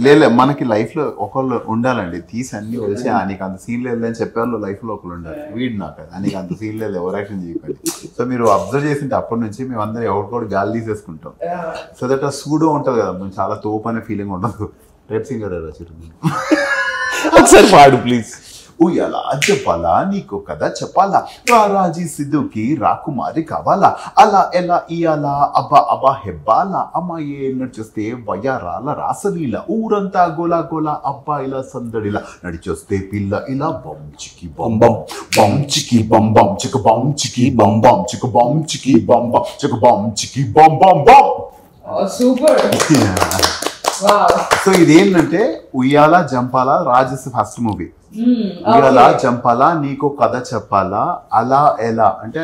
లేదు, మనకి లైఫ్ లో ఒకళ్ళు ఉండాలండి, తీసి అన్ని వచ్చి నీకు అంత సీన్ లేదు అని చెప్పేవాళ్ళు లైఫ్ లో ఒకళ్ళు ఉండాలి. వీడు నాకు నీకు అంత సీన్ లేదు, ఎవరు యాక్షన్ చేయకండి. సో మీరు అబ్జర్వ్ చేసింటే అప్పటి నుంచి మేము అందరం ఎవరికోటి గాలి తీసేసుకుంటాం. సో దట్ ఆ సూడో ఉంటుంది కదా, మేము చాలా తోపు అనే ఫీలింగ్ ఉండదు. రేప్ సింగర్ ఒకసారి పాడు ప్లీజ్. ఉయ్యాలా చెప్పాలా నీకు కదా చెప్పాలా, రారాజీ సిద్ధుకి రాకుమారి కావాలా, అలా ఎలా ఇయాలా అబ్బా అబ్బా హెబ్బాలా, అమ్మాయి నడిచొస్తే వయ్యారాల రాసలీల, ఊరంతా గోలా గోలా అబ్బాయిల సందడిలా, నడిచొస్తే పిల్ల ఇలా బంచికి బంబం బంచికి బంబం చిక బంచికి బంబం చిక బంచికి బంబం చిక బంచికి బంబం బం. సూపర్. సో ఇదేంటంటే ఉయ్యాలా జంపాలా రాజస్ ఫస్ట్ మూవీ. ఉయ్యాలా జంపాలా నీకు కథ చెప్పాలా, అలా ఎలా అంటే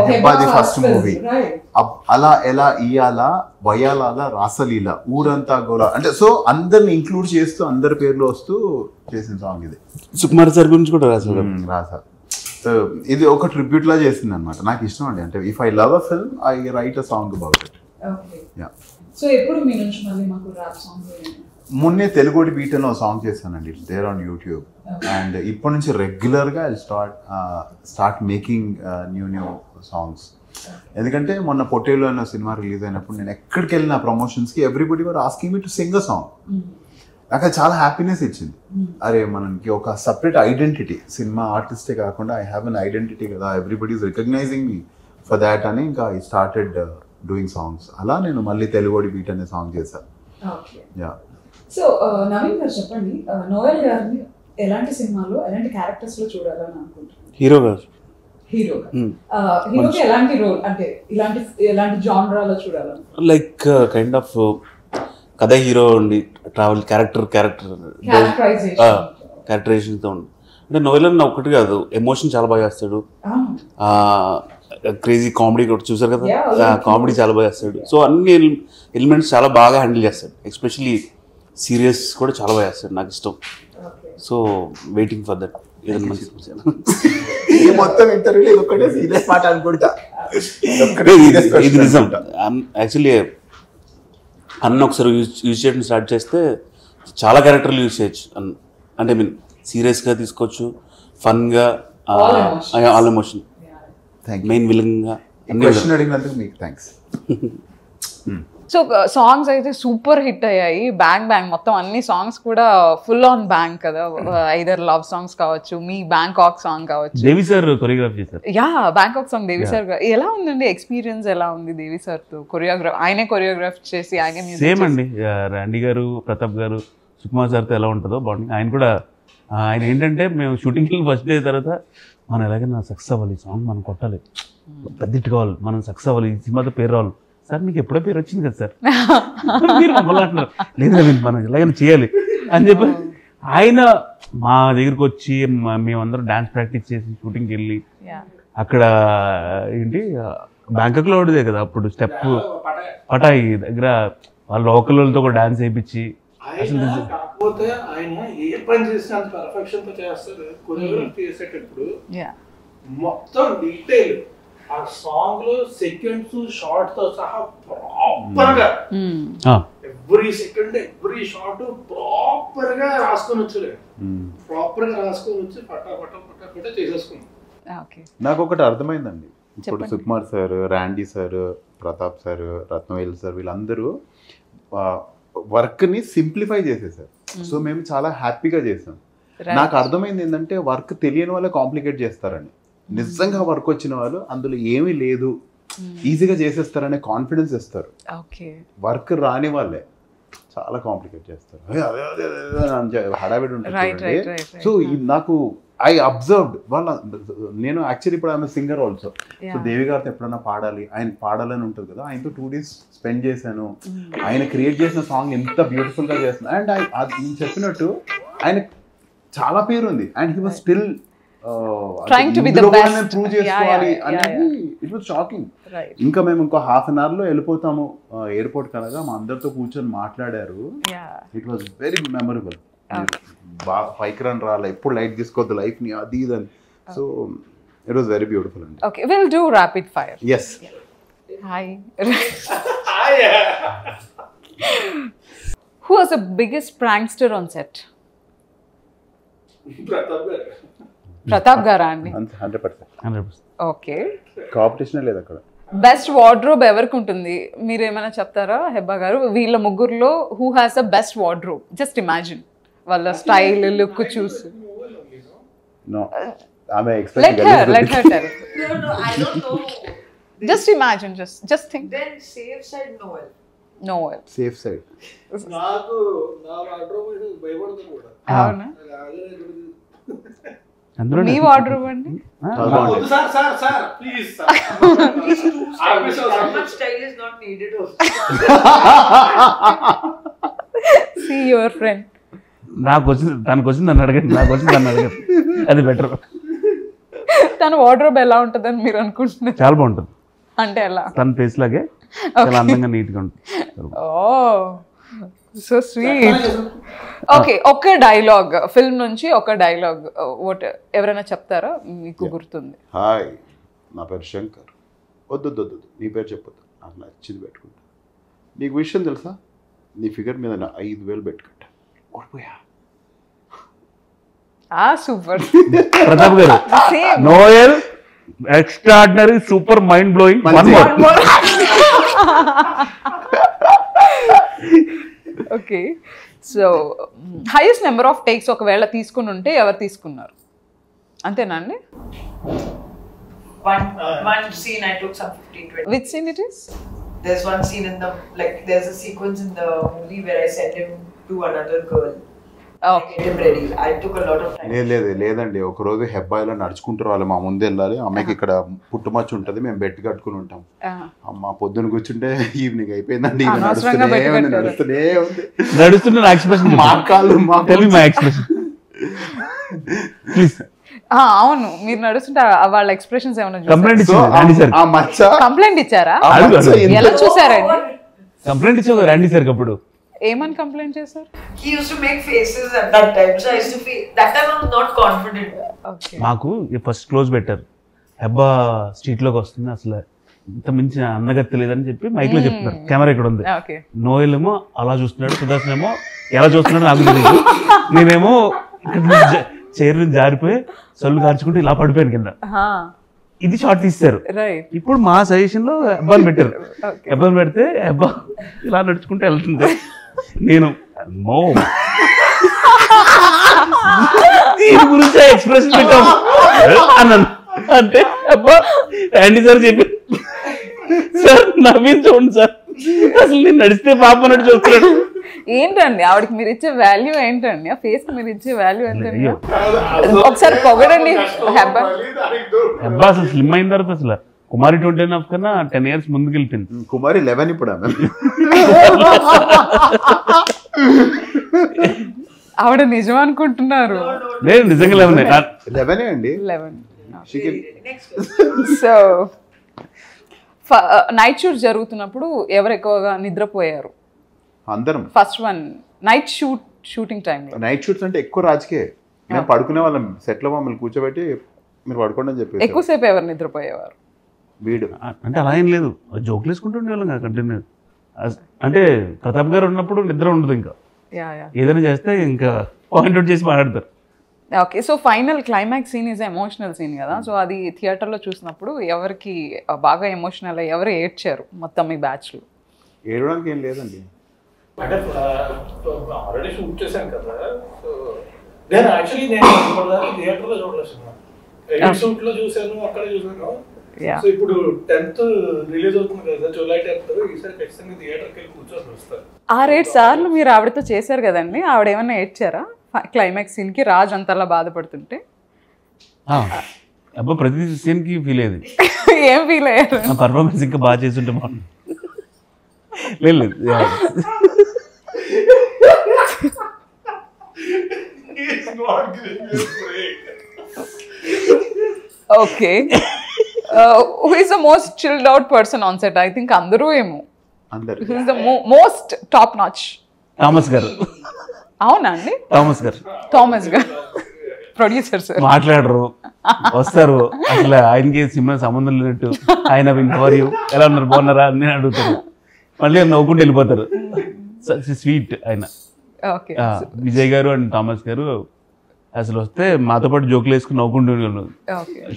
హెబ్బాది ఫస్ట్ మూవీ. అలా ఎలా ఇయాలా వయాలాల రాసలీల, ఊరంతా గోలా అంటే సో అందరిని ఇంక్లూడ్ చేస్తూ అందరి పేర్లు వస్తూ చేసిన సాంగ్ ఇది. సుకుమార్ సార్ గురించి కూడా రాశారు. సో ఇది ఒక ట్రిబ్యూట్ లా చేసింది అనమాట. నాకు ఇష్టం అండి, అంటే if I love a film I write a song about it. So ఎప్పుడు మీ నుంచి మళ్ళీ మాకు ర్యాప్ సాంగ్? మొన్నే తెలుగుడి బీట్ అని సాంగ్ చేశానండి, it's there on YouTube. And ఇప్పటి నుంచి రెగ్యులర్గా I start making new songs. ఎందుకంటే మొన్న పొట్టేలు అన్న సినిమా రిలీజ్ అయినప్పుడు నేను ఎక్కడికి వెళ్ళిన ప్రమోషన్స్కి everybody were asking me to sing a song. నాకు అది చాలా హ్యాపీనెస్ ఇచ్చింది. అరే మనకి ఒక సపరేట్ ఐడెంటిటీ, సినిమా ఆర్టిస్టే కాకుండా ఐ హ్యావ్ అన్ ఐడెంటిటీ కదా, everybody is recognizing me for that అని ఇంకా ఐ స్టార్టెడ్ డూయింగ్ సాంగ్స్. అలా నేను మళ్ళీ తెలుగుడి బీట్ అనే సాంగ్ చేశాను. యా. సో నవీన్ గారు చెప్పండి, నోయల్ గారిని ఎలాంటి సినిమాలో ఎలాంటి క్యారెక్టర్స్ లో చూడాలని అనుకుంటున్నారు? హీరోగా ఎలాంటి రోల్ అంటే ఎలాంటి జానరాలో చూడాలని? లైక్ కైండ్ ఆఫ్ కథ హీరో ఉండి ట్రావెల్ క్యారెక్టరైజేషన్తో ఉండి అంటే నోయల్ ఒకటి కాదు, ఎమోషన్ చాలా బాగా చేస్తాడు, క్రేజీ కామెడీ కూడా చూసారు కదా, కామెడీ చాలా బాగా చేస్తాడు. సో అన్ని ఎలిమెంట్స్ చాలా బాగా హ్యాండిల్ చేస్తాడు, ఎస్పెషలీ సీరియస్ కూడా చాలా బాగా చేస్తాడు, నాకు ఇష్టం. So waiting for that. మొత్తం ఇంటర్వ్యూ ఒకటే సీరియస్ పాట అనుకుంటా. ఇది నిజం. యాక్చువల్లీ అన్న ఒకసారి యూజ్ చేయడం స్టార్ట్ చేస్తే చాలా క్యారెక్టర్లు యూజ్ చేయొచ్చు. అంటే మీన్ సీరియస్గా తీసుకోవచ్చు, ఫన్గా, ఆల్ ఎమోషన్, మెయిన్ విలన్గా. అడిగినందుకు మీకు థ్యాంక్స్. సో సాంగ్స్ అయితే సూపర్ హిట్ అయ్యాయి, బ్యాంగ్ బ్యాంగ్ మొత్తం అన్ని సాంగ్స్ కూడా ఫుల్ ఆన్ బ్యాంగ్ కదా. ఐదర్ లవ్ సాంగ్స్ కావచ్చు, మీ బ్యాంకాక్ సాంగ్ కావచ్చు, దేవి సార్ కొరియోగ్రాఫ్ చేశారు. యా బ్యాంకాక్ సాంగ్ దేవి సార్. ఎలా ఉందండి ఎక్స్పీరియన్స్, ఎలా ఉంది దేవి సార్ తో కొరియోగ్రాఫ్? ఆయనే కొరియోగ్రాఫ్ చేసి ఆయనే మ్యూజిక్. సేమ్ అండి, రాండీ గారు, ప్రతాప్ గారు, సుకుమార్ సార్తో ఎలా ఉంటుందో బాగుంది. ఆయన కూడా ఆయన ఏంటంటే మేము షూటింగ్కి ఫస్ట్ డే తర్వాత మనం ఎలాగైనా సక్సెస్ అవ్వాలి, ఈ సాంగ్ మనం కొట్టాలి, పెద్ద హిట్ కావాలి, మనం సక్సెస్ అవ్వాలి, ఈ సినిమాతో పేరు రావాలి. సార్ మీకు ఎప్పుడో పేరు వచ్చింది కదా సార్, మీరు మమ్మల్ని అంటున్నారు, లేదు మనం ఎలాగైనా చేయాలి అని చెప్పి ఆయన మా దగ్గరికి వచ్చి మేమందరం డాన్స్ ప్రాక్టీస్ చేసి షూటింగ్కి వెళ్ళి అక్కడ ఏంటి బ్యాంకాక్లో ఉండేదే కదా అప్పుడు స్టెప్ పటాయి దగ్గర వాళ్ళ లోకల్ వాళ్ళతో కూడా డాన్స్ వేయించి. కాకపోతే ఆయన ఏ పని చేసినా అంత పర్ఫెక్షన్ తో చేస్తారు. కొరియోగ్రఫీ చేసేటప్పుడు మొత్తం డీటెయిల్ ఆ సాంగ్ లో సెకండ్స్ షార్ట్ తో సహా ప్రాపర్ గా every second every shot proper గా రాసుకొని వచ్చలే, ప్రాపర్ గా రాసుకొని వచ్చి పట్టా పట్టా పట్టా పట్టా చేసేసుకున్నాం. నాకు ఒకటి అర్థమైందండి, ఇప్పుడు Sukumar sir, Randy sir, Pratap sir, Rathnavel sir వీళ్ళందరూ వర్క్ ని సింప్లిఫై చేసేసారు. సో మేము చాలా హ్యాపీగా చేసాం. నాకు అర్థమైంది ఏంటంటే వర్క్ తెలియని వాళ్ళే కాంప్లికేట్ చేస్తారని. నిజంగా వర్క్ వచ్చిన వాళ్ళు అందులో ఏమీ లేదు ఈజీగా చేసేస్తారనే కాన్ఫిడెన్స్ ఇస్తారు. వర్క్ రాని వాళ్ళే చాలా కాంప్లికేట్ చేస్తారు, హడావిడి ఉంటుంది. సో నాకు ఐ అబ్జర్వ్డ్ వాళ్ళ నేను యాక్చువల్లీ ఇప్పుడు ఆమె సింగర్ ఆల్సో. సో దేవి గారితో ఎప్పుడైనా పాడాలి, ఆయన పాడాలని ఉంటుంది కదా, ఆయనతో 2 days స్పెండ్ చేశాను. ఆయన క్రియేట్ చేసిన సాంగ్ ఎంత బ్యూటిఫుల్గా చేస్తున్నా. అండ్ నేను చెప్పినట్టు ఆయన చాలా పేరు ఉంది and he was still trying to be the best. Prove చేసుకోవాలి అనేది ఇట్ వాజ్ షాకింగ్. ఇంకా మేము ఇంకో హాఫ్ అన్ అవర్లో వెళ్ళిపోతాము ఎయిర్పోర్ట్ కనగా మా అందరితో కూర్చొని మాట్లాడారు. It was very memorable. బాగా పైకి రన్ రాలే, ఎప్పుడు లైట్ తీసుకోవద్దు లైఫ్ ని, అది ఇది అని. So it was very beautiful అండి. Okay, will do rapid fire. Yes. Hi. Who was the biggest prankster on set? Pratap గారా అండి? 100%. ఓకే, కాంపిటీషన్ లేదు అక్కడ. బెస్ట్ వార్డ్రోబ్ ఎవరికి ఉంటుంది మీరు ఏమైనా చెప్తారా హెబ్బా గారు? వీళ్ళ ముగ్గురులో who has the best wardrobe? Just imagine వాళ్ళ స్టైల్ లుక్ చూసి. No, ఆమె let her tell. No, I don't know. Just imagine, just think. Then safe side Noel. Noel. Safe side. నాకు నా వార్డ్రోబ్ భయపడుతుంది కూడా. అవునా? మీ వార్డ్రోబ్ అండి? Sir please sir. That much style is not needed also. See your friend. నాకు వచ్చింది తనకు వచ్చింది నన్ను అడగండి, నాకు వచ్చింది నన్ను అడగండి, అది బెటర్. తన వార్డ్రోబ్ ఎలా ఉంటుందని మీరు అనుకుంటున్నారు? చాలా బాగుంటుంది. అంటే ఎలా? తన ఫేస్ లాగే చాలా అందంగా నీట్గా ఉంటుంది. ఓ సో స్వీట్. ఓకే, ఒక డైలాగ్ ఫిల్మ్ నుంచి ఒక డైలాగ్ ఎవరైనా చెప్తారా మీకు గుర్తుంది? హాయ్, నా పేరు శంకర్. వద్దు నీ పేరు చెప్పొద్దు, నాకు నచ్చింది పెట్టుకుంటా. నీకు విషయం తెలుసా, నీ ఫిగర్ మీద 5,000 పెట్టుకుంటా. ఓడిపోయా. సూపర్. ప్రతాప్ గారు, Noel extraordinary super mind blowing. Okay, so highest number of takes ఒకవేళ తీసుకుని ఉంటే ఎవరు తీసుకున్నారు? అంతేనా అండి? One scene I took some 15-20. Which scene it is? There's one scene in the, like, there's a sequence in the movie where I send him to another girl. Okay. Get him ready. I took a lot of time. లేదండి, ఒక రోజు హెబ్బాయిలో నడుచుకుంటారు వాళ్ళు, మా ముందు వెళ్ళాలి. అమ్మాయికి ఇక్కడ పుట్టుమచ్చ ఉంటుంది, మేము బెడ్ కట్టుకుని ఉంటాం. అమ్మ పొద్దున కూర్చుంటే ఈవినింగ్ అయిపోయిందండి, నడుస్తుంటే నా ఎక్స్ప్రెషన్ మా కాళ్ళు మా ఎక్స్ప్రెషన్ ప్లీజ్. అవును, మీరు నడుస్తుంటే వాళ్ళ ఎక్స్ప్రెషన్స్ ఏమైనా కంప్లైంట్ ఇచ్చారు? ఆ మచ్చ కంప్లైంట్ ఇచ్చారా? ఎలా చూసారండి? కంప్లైంట్ ఇచ్చారు రండి సార్. అప్పుడు ఏమని కంప్లైంట్ చేశారు? He used to make faces at that time, so I used to feel that time I was not confident. Okay. మాకు ఫస్ట్ క్లోజ్ పెట్టారు, హెబ్బా స్ట్రీట్ లోకి వస్తుంది, అసలు ఇంత మించి అందగత్తి లేదని చెప్పి మైక్ లో చెప్తున్నారు. కెమెరా ఇక్కడ ఉంది. నోయల్ ఏమో అలా చూస్తున్నాడు, సుదర్శన్ ఏమో ఎలా చూస్తున్నాడు నాకు తెలియదు. నేనేమో ఇక్కడ చైర్ నుంచి జారిపోయి సొల్లు కార్చుకుంటూ ఇలా పడిపోయాను కింద. ఇది షార్ట్ తీస్తారు. ఇప్పుడు మా సజెషన్ లో హెబ్బాని పెట్టారు. హెబ్బాని పెడితే హెబ్బా ఇలా నడుచుకుంటూ వెళ్తుంది. నేను దీని గురించి ఎక్స్ప్రెషన్ పెట్టాము అన్నాను. అంటే అబ్బా యాండీ సార్ చెప్పి, సార్ నవ్వింది చూడండి సార్, అసలు నేను నడిస్తే పాప నడిచి చూస్తున్నాడు. ఏంటండి ఆవిడకి మీరు ఇచ్చే వాల్యూ ఏంటండి? ఆ ఫేస్ కి మీరు ఇచ్చే వాల్యూ ఏంటండి? ఒకసారి పొగడండి హెబ్బా. హెబ్బా అసలు స్లిమ్ అయిన తర్వాత అసలు కుమారి 29 కన్నా 10 years ముందుకు వెళ్ళిపోయింది. కుమారి 11 ఇప్పుడు ఆమె. ఆవిడ నిజం అనుకుంటున్నారు? లేదు, నిజంగా 11 అండి. 11. సో నైట్ షూట్ జరుగుతున్నప్పుడు ఎవరు ఎక్కువగా నిద్రపోయారు? అందరం. First one night shooting time. Night shoots అంటే ఎక్కువ రాజకీయ, మేము పడుకునే వాళ్ళం సెట్ లో, మమ్మల్ని కూర్చోబెట్టి మీరు పడుకోండి అని చెప్పి. ఎక్కువసేపు ఎవరు నిద్రపోయేవారు? వీడు అంటే అలా ఏం లేదు, జోకులు వేసుకుంటుండే వాళ్ళం కదా కంటిన్యూ. అంటే ప్రతాప్ గారు ఉన్నప్పుడు నిద్ర ఉండదు, ఇంకా ఏదైనా చేస్తే ఇంకా పాయింట్ అవుట్ చేసి మాట్లాడతారు. Okay, so final climax scene is emotional scene కదా. సో అది థియేటర్లో చూసినప్పుడు ఎవరికి బాగా ఎమోషనల్, ఎవరు ఏడ్చారు మొత్తం మీ బ్యాచ్లో? ఏడవడానికి ఏం లేదండి, అంటే ఆల్రెడీ షూట్ చేశాను కదా. సో నేను యాక్చువల్లీ నేను ఇప్పటిదాకా థియేటర్లో చూడలేదు సినిమా, ఎడిట్ షూట్ లో చూసాను, అక్కడ చూసాను. సో ఇప్పుడు 10th రిలీజ్ అవుతుంది కదా, జూలై 10th. ఈసారి ఖచ్చితంగా థియేటర్కి వెళ్ళి కూర్చొని చూస్తాను. 6-7 సార్లు మీరు ఆవిడతో చేశారు కదండి, ఆవిడ ఏమన్నా ఏడ్చారా క్లైమాక్స్ సీన్కి? రాజ్ అంతలా బాధపడుతుంటే అబ్బా ప్రతి సీన్కి ఫీల్ అయ్యేది. ఏం ఫీల్ అయ్యారు? నా పర్ఫార్మెన్స్ ఇంకా బాగా చేస్తుంటే బాగుంది. లేదు okay. Who is the most chilled out person on set? I think అందరూ ఏమో. Who is the most top notch? Thomas గారు. అవునా అండి? థామస్ గారు ప్రొడ్యూసర్ సార్ మాట్లాడరు, వస్తారు, అసలు ఆయనకి సినిమా సంబంధం లేనట్టు ఆయన ఇంకవరు ఎలా ఉన్నారు బాగున్నారా అని అడుగుతారు, మళ్ళీ నవ్వుకుంటూ వెళ్ళిపోతారు. స్వీట్ ఆయన. విజయ్ గారు అండ్ థామస్ గారు అసలు వస్తే మాతో పాటు జోకులు వేసుకుని నవ్వుకుంటూ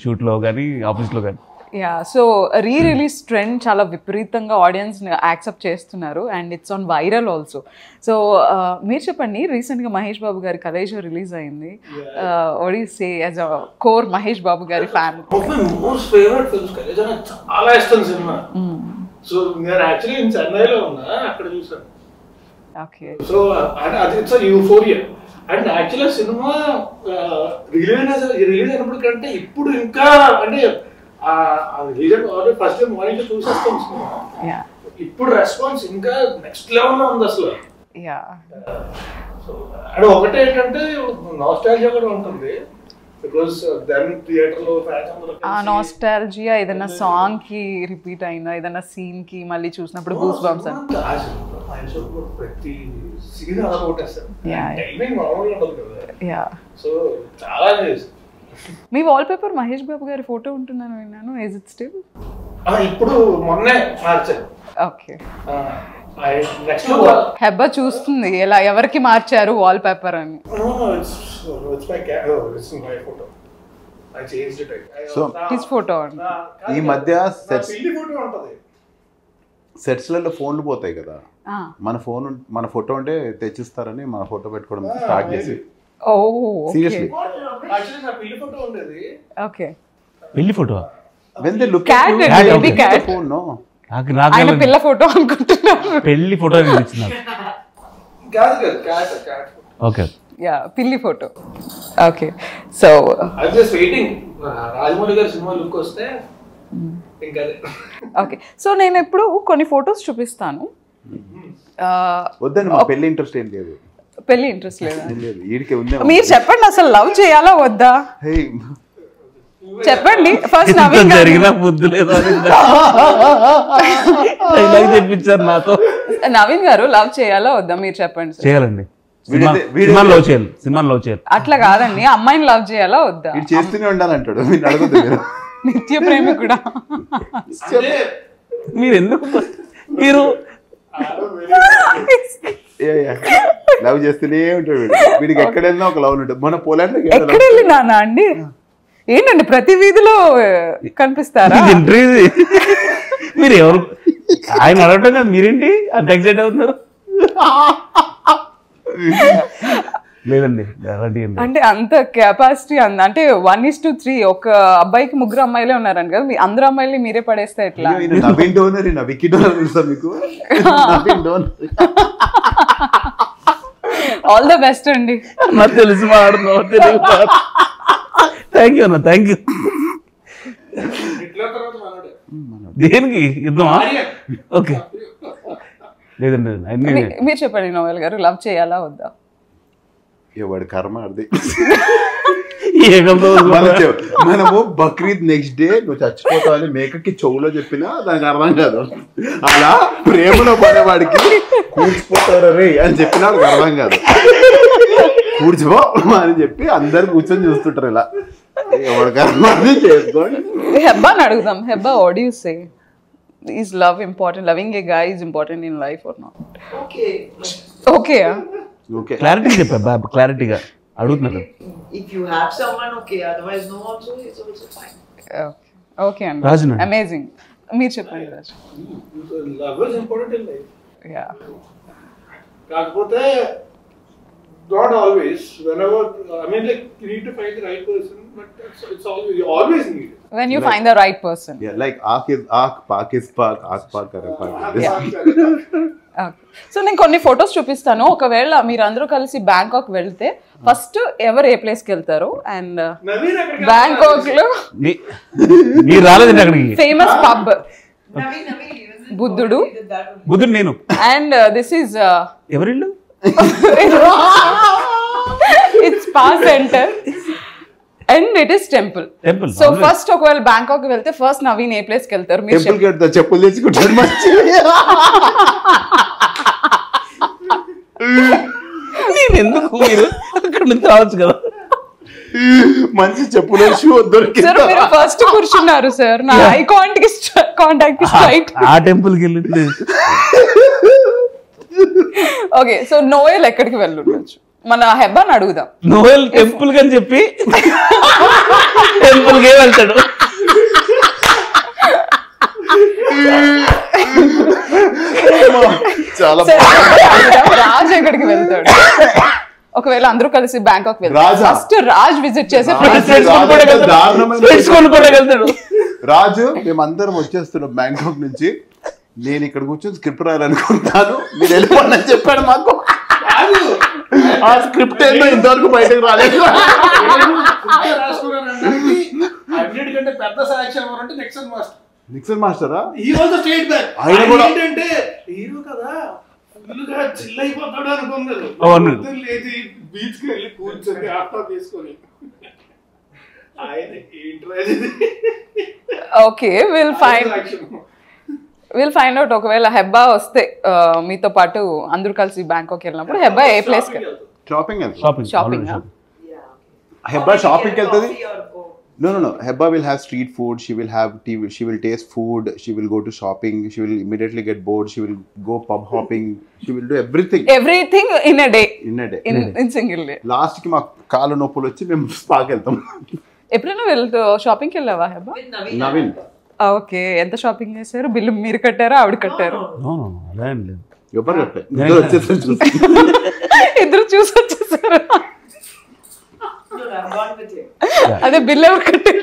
షూట్లో కానీ ఆఫీస్లో కానీ. యా, సో రిలీజ్ ట్రెండ్ చాలా విపరీతంగా ఆడియన్స్ యాక్సెప్ట్ చేస్తున్నారు and it's on viral also. So మీరు చెప్పండి, రీసెంట్గా మహేష్ బాబు గారి కలేజా రిలీజ్ అయింది. What you say as a core Mahesh Babu గారి fan? Most favourite films Khaleja, నాకు చాలా ఇష్టం సినిమా. సో నేను యాక్చువల్లీ నేను చెన్నైలో ఉన్నా, అక్కడ చూసాను. ఓకే. సో అది it's euphoria. And actually cinema release అయినప్పుడు కంటే ఇప్పుడు ఇంకా అంటే ఫస్ట్ మార్నింగ్ చూసేస్తాం సినిమా, ఇప్పుడు రెస్పాన్స్ ఇంకా నెక్స్ట్ లెవెల్ లో ఉంది అసలు. అండ్ ఒకటి ఏంటంటే నాస్టాల్జియా కూడా ఉంటుంది, బికాస్ దెన్ థియేటర్ లో నాస్టాల్జియా ఏదైనా సాంగ్ కి రిపీట్ అయిందా, ఏదైనా సీన్ కి మళ్ళీ చూసినప్పుడు గూస్ బంప్స్ ప్రతి సీన్ అలా కొట్టేస్తారు. టైమింగ్ మామూలుగా ఉంటుంది కదా. సో చాలా మీ వాల్ పేపర్ మహేష్ బాబు గారి ఫోటో ఉంటుందని విన్నాను. Is it still? ఇప్పుడు మొన్నే మార్చారు. ఓకే. హెబ్బా చూస్తుంది ఎలా ఎవరికి మార్చారు వాల్ పేపర్ అని. సో హిస్ ఫోటో ఈ మధ్య సెట్స్లలో ఫోన్లు పోతాయి కదా, మన ఫోటో ఉంటే తెచ్చిస్తారని మన ఫోటో పెట్టుకోవడం స్టార్ట్ చేసి. Seriously okay. పెళ్లి ఫోటో పిల్ల ఫోటో అనుకుంటున్నారు. పెళ్లి ఫోటో ఓకే. యా, పిల్లి ఫోటో. ఓకే. సో రాజమౌళి గారి సినిమా లుక్ వస్తే ఓకే. సో నేను ఎప్పుడు కొన్ని ఫొటోస్ చూపిస్తాను. వద్దండి, పెళ్లి ఇంట్రెస్ట్ ఏం లేదు. పెళ్లి ఇంట్రెస్ట్ లేదా? మీరు చెప్పండి, అసలు లవ్ చేయాలా వద్దా చెప్పండి ఫస్ట్. నవీన్ జరిగిన బుద్ధి లేదా చెప్పించారు నాతో. నవీన్ గారు లవ్ చేయాలా వద్దా మీరు చెప్పండి. చేయాలండి, సినిమా లవ్ చేయాలి, సినిమా లవ్ చేయాలి. అట్లా కాదండి, అమ్మాయిని లవ్ చేయాలా వద్దా? చేస్తూనే ఉండాలంటాడు. నిత్య ప్రేమి కూడా. మీరు ఎందుకు మీరు లవ్ చేస్తూనే ఉంటాడు వీడికి. ఎక్కడ వెళ్ళినా ఒక లవ్ ఉంటుంది. మన పోలాండ్ ఎక్కడ వెళ్ళినా అండి ఏంటండి ప్రతి వీధిలో కనిపిస్తారా? మీరు ఎవరు ఆయన అడగటం కదా, మీరేంటి అంత ఎక్సైట్ అవుతున్నారు? లేదండి అంటే అంత కెపాసిటీ అంటే 1:3 ఒక అబ్బాయికి 3 అమ్మాయిలే ఉన్నారండి కదా, అందరు అమ్మాయిలు మీరే పడేస్తే ఎట్లా? నవీన్ డోనర్, విక్కీ డోనర్ తెలుసా మీకు? ఆల్ ద బెస్ట్ అండి. నాకు తెలిసి మాడుతున్నావు. థ్యాంక్ యూ అన్న, థ్యాంక్ యూ. దేనికి యుద్ధమా? ఓకే. లేదండి మీరు చెప్పండి నోయల్ గారు, లవ్ చేయాలా వద్దా? వాడి కర్మ అది. మనము బక్రీద్ నెక్స్ట్ డే నువ్వు చచ్చిపోతావని మేకకి చెవులో చెప్పినా దానికి అర్థం కాదు. అలా ప్రేమలో పడేవాడికి కూర్చిపోతారు రే అని చెప్పినా వాడికి అర్థం కాదు. కూర్చిపో అని చెప్పి అందరు కూర్చొని చూస్తుంటారు ఇలా. వాడి కర్మ అది చేసుకోండి. హెబ్బాని అడుగుదాం. Hebah, what do you say? Is love important? Loving a guy is important in life or not? Okay. Okay. Clarity చెప్పా, క్లారిటీగా అడుగుతున్నారు. If you have someone, okay. Otherwise, no. Also, it's also fine. Okay. Rajna. Amazing. మీరు చెప్పండి Raju. Love is important in life. Yeah. కాకపోతే not always. Whenever, I mean, like, you need to find the right person, but it's always, you always need it. When you find the right person. Yeah, like aak is aak, park is park, aak park kare park. So నేను కొన్ని photos చూపిస్తాను. ఒకవేళ మీరు అందరూ కలిసి Bangkok వెళ్తే first ఎవరు ఏ ప్లేస్కి వెళ్తారు? అండ్ బ్యాంకాక్ లో మీరు రాలేదండి అక్కడికి. ఫేమస్ పబ్ బుద్ధుడు. బుద్ధుడు నేను. అండ్ దిస్ ఈజ్ ఎవరిల్లు? It's spa centre and it is temple. So first ఒకవేళ బ్యాంకాక్ వెళ్తే ఫస్ట్ నవీన్ ఏ ప్లేస్ కి వెళ్తారు? మీరు టెంపుల్ కి వెళ్తా, చెప్పులు తెచ్చుకుంటారు మంచి. నేను ఎందుకు, మీరు అక్కడ నుంచి రావచ్చు కదా. మంచి చెప్పులు షూ దొరికింది. సార్ మీరు ఫస్ట్ కూర్చున్నారు సార్, నా ఐ కాంటాక్ట్ స్ట్రైట్. ఆ టెంపుల్ కి వెళ్ళి. ఓకే, సో నోయల్ ఎక్కడికి వెళ్ళుండొచ్చు? మన హెబ్బాని అడుగుదాం. నోయల్ టెంపుల్ అని చెప్పి టెంపుల్ కే వెళ్తాడు. చాలా రాజ్ ఎక్కడికి వెళ్తాడు? ఒకవేళ అందరూ కలిసి బ్యాంకాక్ వెళ్తారు, ఫస్ట్ రాజ్ విజిట్ చేసే వెళ్తాడు. రాజు మేమందరం వచ్చేస్తున్నాం బ్యాంకాక్ నుంచి, నేను ఇక్కడ కూర్చొని స్క్రిప్ట్ రాయాలనుకుంటాను, మీరు వెళ్ళిపోండి అని చెప్పాడు మాకు. ఆ స్క్రిప్ట్ ఏంటో ఇంతవరకు బయటకు రాలేదు. అన్నిటికంటే పెద్ద సాక్ష్యం ఎవరంటే నిక్సన్ మాస్టరా? ఆయన కూడా ఏంటంటే హీరో కదా, ఫుల్గా చిల్ అయిపోతాడు అనుకున్నారు. లేదు బీచ్ కి వెళ్ళి కూర్చొని ఆఫ్టర్ తీసుకొని ఆయన ఓకే విల్ ఫైండ్ అవుట్. ఒకవేళ హెబ్బా వస్తే మీతో పాటు అందరూ కలిసి బ్యాంకాక్ వెళ్ళినప్పుడు హెబ్బా ఏ ప్లేస్ కి? షాపింగ్. హెబ్బా షాపింగ్ వెళ్తుంది. No. Heba will have street food. She will have TV. She will taste food. She will go to shopping. She will immediately get bored. She will go pub hopping. She will do everything. Everything in a day. In single day. Last ki ma kaalu noppulu vachi mem spa ki veltam. ఎప్పుడైనా వెళ్తూ షాపింగ్కి వెళ్ళావా Hebah? Naveen. Okay, ఎంత shopping చేశారు? Bill మీరు కట్టారా ఆవిడ కట్టారు? ఎవరు కట్టారు? ఇద్దరు చూసి వచ్చేసారు. అదే బిల్ ఎవరు కట్టారు?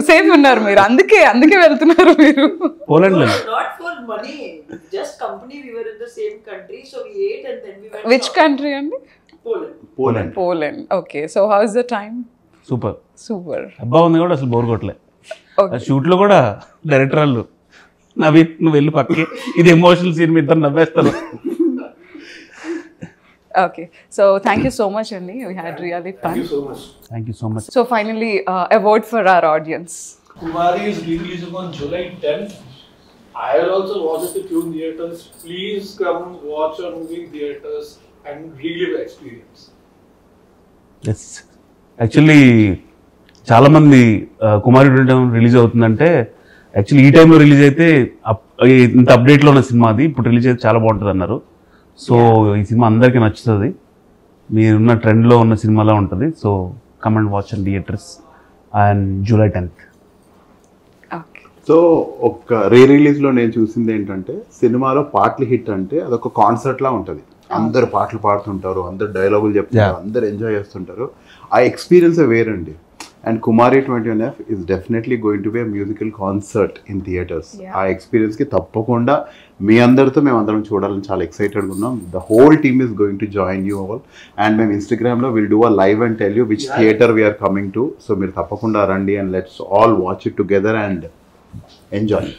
సేఫ్ ఉన్నారు మీరు, అందుకే వెళ్తున్నారు మీరు. పోలాండ్ లో. విచ్ కంట్రీ అండి? Poland. Okay, so how is the time? Super. అబ్బా ఉంది కూడా అసలు బోర్ కొట్టలే. షూట్ లో కూడా డైరెక్టర్ వాళ్ళు నవీన్ నువ్వు వెళ్ళి పక్కకి, ఇది ఎమోషనల్ సీన్, మీ ఇద్దరు నవ్వేస్తారు. Okay, so thank you so much, Andy. We had really fun. Thank you so much. So finally, a word for our audience. Kumari is releasing on July 10th. I will also watch it at Tune Theatres. Please come watch our movie in theatres and relive the experience. Yes. Actually, చాలా మంది కుమారి release అవుతుందంటే actually ఈ టైంలో release అయితే ఇంత అప్డేట్లో ఉన్న cinema అది ఇప్పుడు రిలీజ్ అయితే చాలా బాగుంటుంది అన్నారు. సో ఈ సినిమా అందరికీ నచ్చుతుంది, మీరున్న ట్రెండ్లో ఉన్న సినిమాలా ఉంటుంది. So come and watch and theatres and July 10th. So ఒక రిలీజ్లో నేను చూసింది ఏంటంటే, సినిమాలో పాటలు హిట్ అంటే అదొక కాన్సర్ట్లా ఉంటుంది. అందరు పాటలు పాడుతుంటారు, అందరు డైలాగులు చెప్తుంటారు, అందరు ఎంజాయ్ చేస్తుంటారు. ఆ ఎక్స్పీరియన్స్ వేరండి. And Kumari 21F is definitely going to be a musical concert in theatres. ఆ ఎక్స్పీరియన్స్కి తప్పకుండా మీ అందరితో మేము అందరం చూడాలని చాలా ఎక్సైటెడ్గా ఉన్నాం. The whole team is going to join you all. And మేము ఇన్స్టాగ్రామ్లో will do a live and tell you which theatre we're coming to. So మీరు తప్పకుండా రండి and let's all watch it together and enjoy.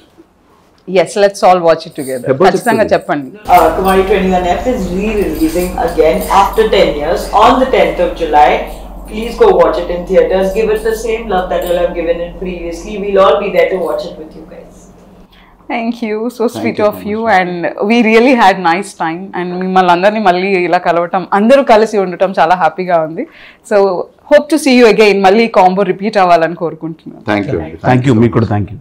Yes, let's all watch it together. ఖచ్చితంగా చెప్పండి. Kumari 21F is re-releasing again after 10 years on the 10th of July. Please go watch it in theatres. Give it the same love that you'll have given it previously. We'll all be there to watch it with you guys. Thank you. So sweet of you. And we really had nice time. And మిమ్మల్ని అందరినీ మళ్ళీ ఇలా కలవటం, అందరూ కలిసి ఉండటం చాలా హ్యాపీగా ఉంది. So hope to see you again. మళ్ళీ కాంబో రిపీట్ అవ్వాలని కోరుకుంటున్నాను. Thank you. మీకు కూడా థ్యాంక్ యూ.